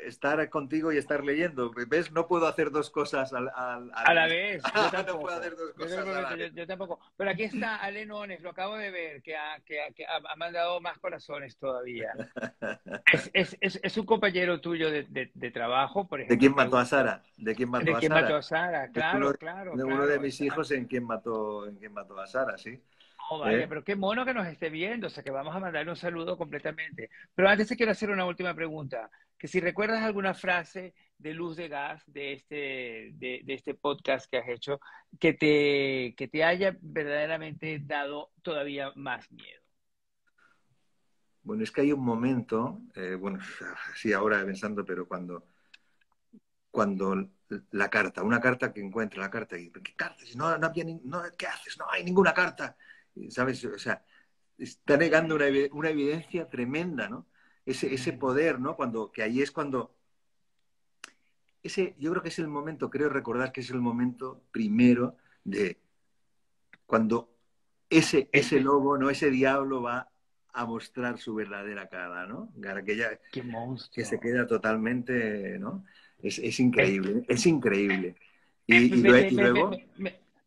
Speaker 2: estar contigo y estar leyendo. ¿Ves? No puedo hacer dos cosas al
Speaker 3: A la
Speaker 2: mismo.
Speaker 3: vez, yo
Speaker 2: No puedo
Speaker 3: tampoco.
Speaker 2: hacer dos
Speaker 3: Yo te lo
Speaker 2: cosas a la
Speaker 3: prometo,
Speaker 2: vez.
Speaker 3: yo tampoco. Pero aquí está Ale Nones, lo acabo de ver, que ha mandado más corazones todavía. Es un compañero tuyo de trabajo, por
Speaker 2: ¿De
Speaker 3: ejemplo,
Speaker 2: quién mató a
Speaker 3: pregunto.
Speaker 2: Sara? ¿De quién mató
Speaker 3: ¿De
Speaker 2: a
Speaker 3: quién
Speaker 2: Sara?
Speaker 3: mató a Sara?
Speaker 2: Es
Speaker 3: Claro, claro,
Speaker 2: uno de
Speaker 3: claro.
Speaker 2: mis hijos en quién mató a Sara, sí.
Speaker 3: Oh, vaya,
Speaker 2: ¿Eh?
Speaker 3: pero qué mono que nos esté viendo, o sea que vamos a mandarle un saludo completamente. Pero antes te quiero hacer una última pregunta, que si recuerdas alguna frase de Luz de Gas de este podcast que has hecho, que te haya verdaderamente dado todavía más miedo.
Speaker 2: Bueno, es que hay un momento, bueno, sí, ahora pensando, pero cuando una carta que encuentra la carta y ¿qué carta? Si no, no había ¿qué haces? No hay ninguna carta. ¿Sabes? O sea, está negando una evidencia tremenda, ¿no? Ese poder, ¿no? Que ahí es cuando yo creo que es el momento, creo recordar que es el momento primero de cuando ese lobo, ¿no? Ese diablo va a mostrar su verdadera cara, ¿no?
Speaker 3: Qué
Speaker 2: Que se
Speaker 3: monstruo.
Speaker 2: queda totalmente, ¿no? Es increíble, es increíble. Y luego,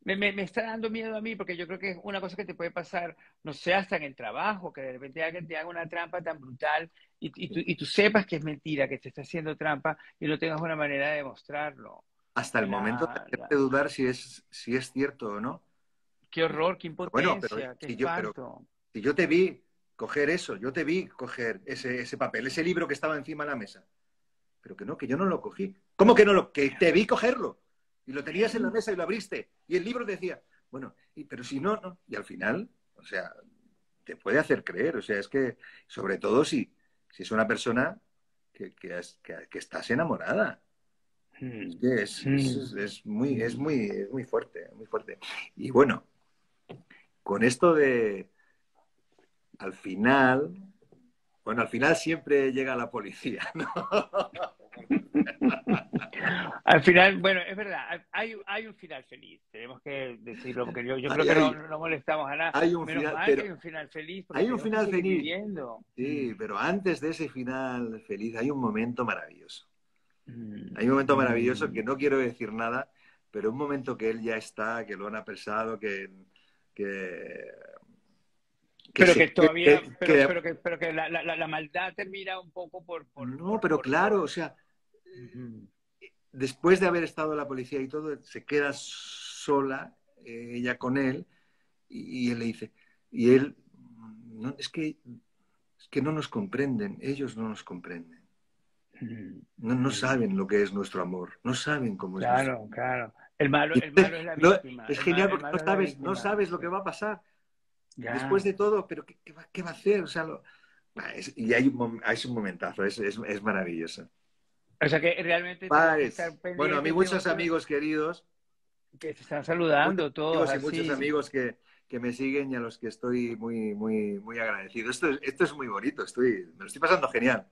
Speaker 3: Me está dando miedo a mí porque yo creo que es una cosa que te puede pasar, no sé, hasta en el trabajo, que de repente alguien te haga una trampa tan brutal y tú sepas que es mentira, que te está haciendo trampa y no tengas una manera de demostrarlo.
Speaker 2: hasta el momento de hacerte dudar si es cierto o no.
Speaker 3: Qué horror, qué
Speaker 2: Bueno, pero
Speaker 3: impotencia, qué espanto.
Speaker 2: si yo te vi coger eso, yo te vi coger ese papel, ese libro que estaba encima de la mesa, pero que yo no lo cogí. ¿Cómo que no que te vi cogerlo? Y lo tenías en la mesa y lo abriste. Y el libro decía, bueno, pero si no, no. Y al final, o sea, te puede hacer creer. O sea, es que, sobre todo si es una persona que estás enamorada. Es
Speaker 3: Mm,
Speaker 2: que
Speaker 3: mm.
Speaker 2: es muy fuerte, muy fuerte. Y bueno, con esto al final, al final siempre llega la policía, ¿no?
Speaker 3: Al final, bueno, es verdad, hay un final feliz, tenemos que decirlo, porque yo creo
Speaker 2: Hay,
Speaker 3: que
Speaker 2: hay,
Speaker 3: no molestamos a nada.
Speaker 2: hay un
Speaker 3: Menos
Speaker 2: final,
Speaker 3: mal que
Speaker 2: pero
Speaker 3: hay un final feliz, porque
Speaker 2: hay un
Speaker 3: tenemos que
Speaker 2: final
Speaker 3: seguir
Speaker 2: feliz.
Speaker 3: viviendo.
Speaker 2: Sí, pero antes de ese final feliz hay un momento maravilloso.
Speaker 3: Mm,
Speaker 2: Hay un momento maravilloso que
Speaker 3: mm.
Speaker 2: no quiero decir nada, pero un momento que él ya está, que lo han apresado, que, que
Speaker 3: Pero
Speaker 2: se
Speaker 3: que todavía,
Speaker 2: que-
Speaker 3: pero que la maldad termina un poco
Speaker 2: no, pero claro, o sea,
Speaker 3: Ujú.
Speaker 2: después de haber estado la policía y todo, se queda sola ella con él y él le dice, y él, no, es que no nos comprenden, ellos no nos comprenden.
Speaker 3: Ujú.
Speaker 2: No
Speaker 3: Ujú.
Speaker 2: saben lo que es nuestro amor, no saben cómo es nuestro
Speaker 3: Claro,
Speaker 2: amor.
Speaker 3: claro.
Speaker 2: Y
Speaker 3: El malo es la
Speaker 2: no,
Speaker 3: víctima,
Speaker 2: es genial
Speaker 3: el
Speaker 2: porque
Speaker 3: malo es la
Speaker 2: no
Speaker 3: víctima.
Speaker 2: sabes lo
Speaker 3: Sí.
Speaker 2: que va a pasar después
Speaker 3: Ya.
Speaker 2: de todo, pero qué va a hacer? O sea, y hay hay un momentazo, es maravilloso.
Speaker 3: O sea que realmente tenemos que estar
Speaker 2: Pares. Bueno, a mí
Speaker 3: pendientes, tenemos
Speaker 2: muchos
Speaker 3: que...
Speaker 2: amigos queridos
Speaker 3: que se están
Speaker 2: Muchos
Speaker 3: saludando todos
Speaker 2: amigos y muchos
Speaker 3: así.
Speaker 2: amigos que me siguen y a los que estoy muy agradecido. Esto es muy bonito, me lo estoy pasando genial.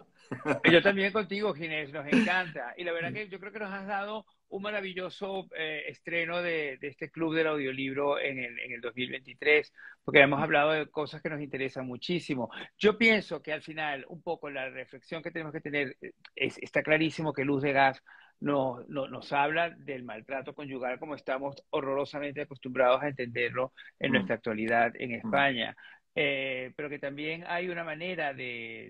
Speaker 3: Yo también contigo, Ginés, nos encanta. Y la verdad que yo creo que nos has dado un maravilloso estreno de este Club del Audiolibro en el 2023, porque hemos hablado de cosas que nos interesan muchísimo. Yo pienso que al final, un poco la reflexión que tenemos que tener, está clarísimo que Luz de Gas nos habla del maltrato conyugal como estamos horrorosamente acostumbrados a entenderlo en
Speaker 2: Mm,
Speaker 3: nuestra actualidad en
Speaker 2: mm.
Speaker 3: España. Pero que también hay una manera de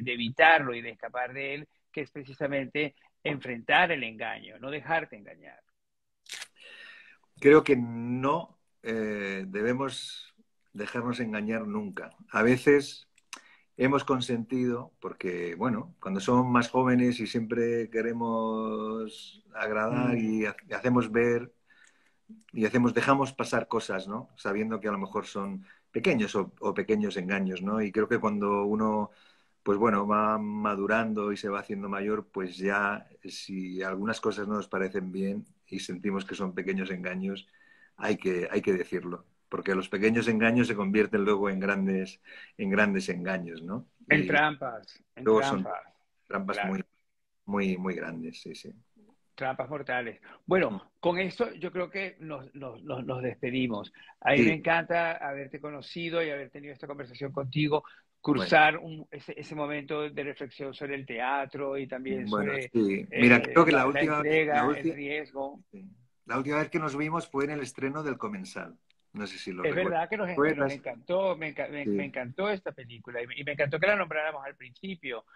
Speaker 3: evitarlo y de escapar de él, que es precisamente enfrentar el engaño, no dejarte engañar.
Speaker 2: Creo que no debemos dejarnos engañar nunca. A veces hemos consentido, porque, bueno, cuando somos más jóvenes y siempre queremos agradar
Speaker 3: Mm.
Speaker 2: y hacemos ver y dejamos pasar cosas, ¿no? Sabiendo que a lo mejor son pequeños o pequeños engaños, ¿no? Y creo que cuando uno, pues bueno, va madurando y se va haciendo mayor, pues ya si algunas cosas no nos parecen bien y sentimos que son pequeños engaños, hay que decirlo. Porque los pequeños engaños se convierten luego en grandes engaños, ¿no? Y
Speaker 3: En
Speaker 2: luego son
Speaker 3: trampas,
Speaker 2: trampas
Speaker 3: claro.
Speaker 2: muy grandes, sí, sí.
Speaker 3: Trampas mortales. Bueno, con esto yo creo que nos despedimos. A mí me
Speaker 2: Sí,
Speaker 3: encanta haberte conocido y haber tenido esta conversación contigo,
Speaker 2: bueno.
Speaker 3: cursar ese momento de reflexión sobre el teatro y también
Speaker 2: Bueno,
Speaker 3: sobre
Speaker 2: sí. Mira, creo que
Speaker 3: la entrega, el riesgo.
Speaker 2: sí, la última vez que nos vimos fue en el estreno del Comensal. No sé si lo
Speaker 3: Es
Speaker 2: recuerdas.
Speaker 3: verdad que que nos
Speaker 2: ¿Recuerdas?
Speaker 3: encantó, me
Speaker 2: Sí,
Speaker 3: encantó esta película y me encantó que la nombráramos al principio.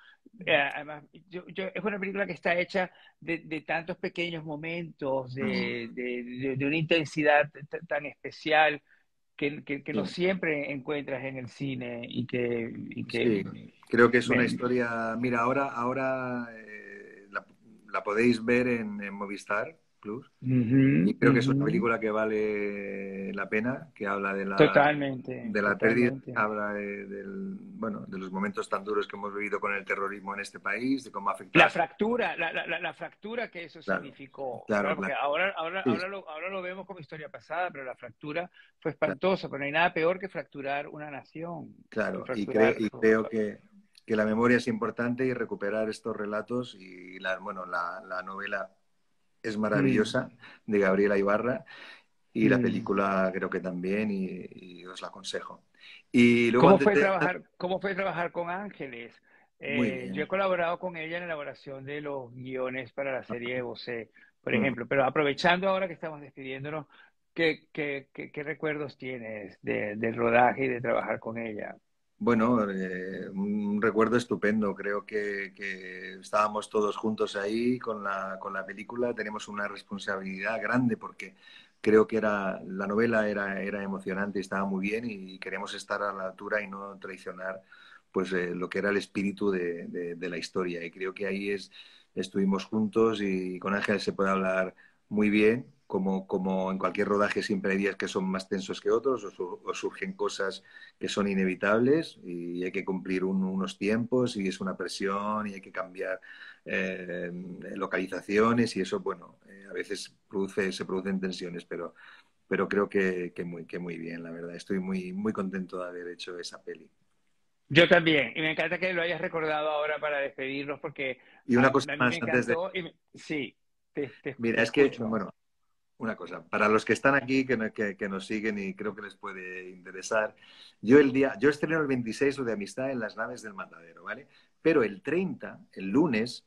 Speaker 3: Además, es una película que está hecha de tantos pequeños momentos,
Speaker 2: mm,
Speaker 3: de una intensidad tan especial que no
Speaker 2: sí,
Speaker 3: siempre encuentras en el cine y que
Speaker 2: sí. Creo que es una
Speaker 3: me-
Speaker 2: historia. Mira, ahora la podéis ver en Movistar Plus.
Speaker 3: Ujú,
Speaker 2: Y creo que es una
Speaker 3: ujú.
Speaker 2: película que vale la pena, que habla
Speaker 3: Totalmente,
Speaker 2: de la pérdida,
Speaker 3: totalmente.
Speaker 2: habla bueno, de los momentos tan duros que hemos vivido con el terrorismo en este país, de cómo ha
Speaker 3: La
Speaker 2: afectado.
Speaker 3: fractura, la fractura que eso
Speaker 2: Claro,
Speaker 3: significó,
Speaker 2: claro,
Speaker 3: claro, porque
Speaker 2: claro. Sí,
Speaker 3: ahora lo vemos como historia pasada, pero la fractura fue
Speaker 2: claro.
Speaker 3: espantosa, pero no hay nada peor que fracturar una nación, que
Speaker 2: Claro,
Speaker 3: fracturar.
Speaker 2: y creo que la memoria es importante y recuperar estos relatos y bueno, la novela es
Speaker 3: Mm,
Speaker 2: maravillosa de Gabriela Ibarra y la
Speaker 3: mm.
Speaker 2: película creo que también y os la aconsejo. Y luego antes de...
Speaker 3: Cómo fue trabajar con Ángeles?
Speaker 2: Muy
Speaker 3: Yo
Speaker 2: bien.
Speaker 3: he colaborado con ella en la elaboración de los guiones para la serie de Bosé, por
Speaker 2: Mm.
Speaker 3: ejemplo, pero aprovechando ahora que estamos despidiéndonos, ¿qué recuerdos tienes del rodaje y de trabajar con ella?
Speaker 2: Bueno, un recuerdo estupendo. Creo que estábamos todos juntos ahí con la película. Tenemos una responsabilidad grande porque creo que la novela era emocionante y estaba muy bien y queremos estar a la altura y no traicionar pues lo que era el espíritu de la historia. Y creo que estuvimos juntos y con Ángel se puede hablar muy bien. Como en cualquier rodaje siempre hay días que son más tensos que otros o surgen cosas que son inevitables y hay que cumplir unos tiempos y es una presión y hay que cambiar localizaciones y eso, bueno, a veces se producen tensiones, pero creo que muy bien, la verdad. Estoy muy contento de haber hecho esa peli.
Speaker 3: Yo también, y me encanta que lo hayas recordado ahora para despedirnos porque
Speaker 2: Y una cosa
Speaker 3: a mí me
Speaker 2: más antes de...
Speaker 3: encantó
Speaker 2: Sí.
Speaker 3: sí, te
Speaker 2: Mira, es que,
Speaker 3: escucho.
Speaker 2: bueno, una cosa, para los que están aquí, que nos siguen y creo que les puede interesar, yo estreno el 26 lo de Amistad en las naves del Matadero, ¿vale? Pero el 30, el lunes,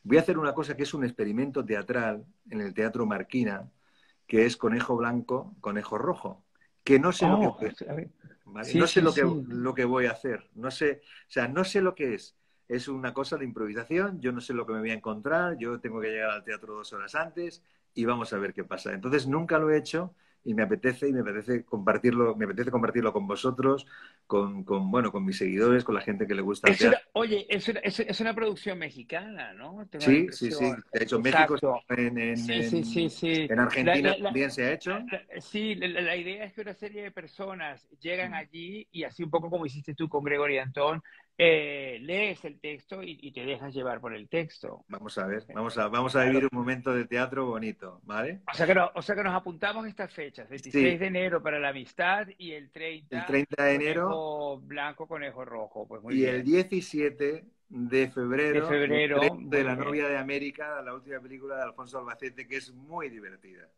Speaker 2: voy a hacer una cosa que es un experimento teatral en el Teatro Marquina, que es Conejo Blanco, Conejo Rojo, que no sé lo que
Speaker 3: Oh,
Speaker 2: voy,
Speaker 3: a ver.
Speaker 2: ¿vale?
Speaker 3: Sí,
Speaker 2: No sé
Speaker 3: sí, sí.
Speaker 2: lo que voy a hacer, no sé, o sea, no sé lo que es. Es una cosa de improvisación, yo no sé lo que me voy a encontrar, yo tengo que llegar al teatro 2 horas antes y vamos a ver qué pasa. Entonces nunca lo he hecho y me me apetece compartirlo con vosotros, bueno, con mis seguidores, con la gente que le gusta el teatro.
Speaker 3: Oye, es una producción mexicana, ¿no? Tengo la
Speaker 2: Sí, sí, sí.
Speaker 3: impresión.
Speaker 2: De hecho, México,
Speaker 3: Exacto. Sí, sí, sí, sí.
Speaker 2: en
Speaker 3: La,
Speaker 2: Argentina
Speaker 3: la, la,
Speaker 2: también se ha hecho.
Speaker 3: sí, la idea es que una serie de personas llegan allí y así un poco como hiciste tú con Gregory Antón, lees el texto y te dejas llevar por el texto.
Speaker 2: Vamos a ver, vamos a vivir un momento de teatro bonito, ¿vale?
Speaker 3: O sea que nos apuntamos estas fechas, 26
Speaker 2: Sí,
Speaker 3: de enero para la amistad y el
Speaker 2: el
Speaker 3: 30
Speaker 2: 30 de enero
Speaker 3: conejo blanco, conejo rojo. Pues muy
Speaker 2: y el
Speaker 3: bien.
Speaker 2: 17 de
Speaker 3: De
Speaker 2: febrero, el
Speaker 3: febrero,
Speaker 2: estreno de
Speaker 3: muy
Speaker 2: La
Speaker 3: bien.
Speaker 2: novia de América, la última película de Alfonso Albacete, que es muy divertida.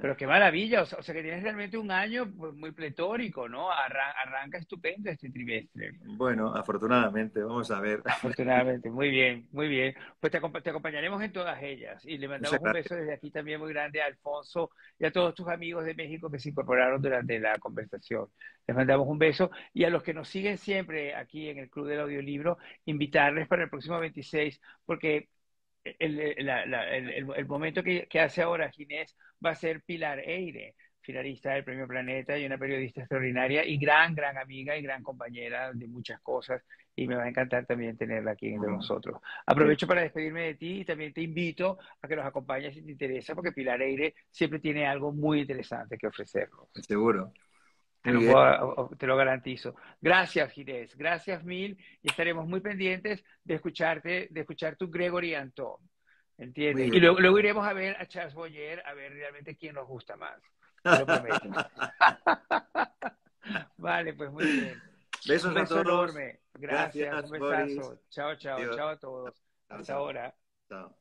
Speaker 3: Pero qué maravilla, o sea que tienes realmente un año pues, muy pletórico, ¿no? Arranca estupendo este trimestre.
Speaker 2: Bueno, afortunadamente, vamos a ver.
Speaker 3: Afortunadamente, muy bien, muy bien. Pues te acompañaremos en todas ellas y le
Speaker 2: Muchas
Speaker 3: mandamos un
Speaker 2: gracias.
Speaker 3: beso desde aquí también muy grande a Alfonso y a todos tus amigos de México que se incorporaron durante la conversación. Les mandamos un beso y a los que nos siguen siempre aquí en el Club del Audiolibro, invitarles para el próximo 26, porque el momento que hace ahora Ginés va a ser Pilar Eire, finalista del Premio Planeta y una periodista extraordinaria y gran amiga y gran compañera de muchas cosas y me va a encantar también tenerla aquí entre nosotros.
Speaker 2: Qué
Speaker 3: Aprovecho para despedirme de ti y también te invito a que nos acompañes si te interesa porque Pilar Eire siempre tiene algo muy interesante que ofrecernos.
Speaker 2: seguro. Muy bien.
Speaker 3: Te lo garantizo. Gracias, Ginés. Gracias mil y estaremos muy pendientes de escucharte, de escuchar tu Gregory Anton.
Speaker 2: Muy
Speaker 3: ¿Entiendes? Y
Speaker 2: bien.
Speaker 3: luego iremos a ver a Charles Boyer a ver realmente quién nos gusta más. Te lo prometo. Vale, pues muy bien. Un
Speaker 2: Besos a
Speaker 3: beso
Speaker 2: todos.
Speaker 3: enorme. Gracias, un
Speaker 2: Gracias, Boris.
Speaker 3: besazo. Chao, chao,
Speaker 2: Adiós.
Speaker 3: chao a todos.
Speaker 2: Chao,
Speaker 3: Hasta
Speaker 2: chao.
Speaker 3: ahora.
Speaker 2: Chao.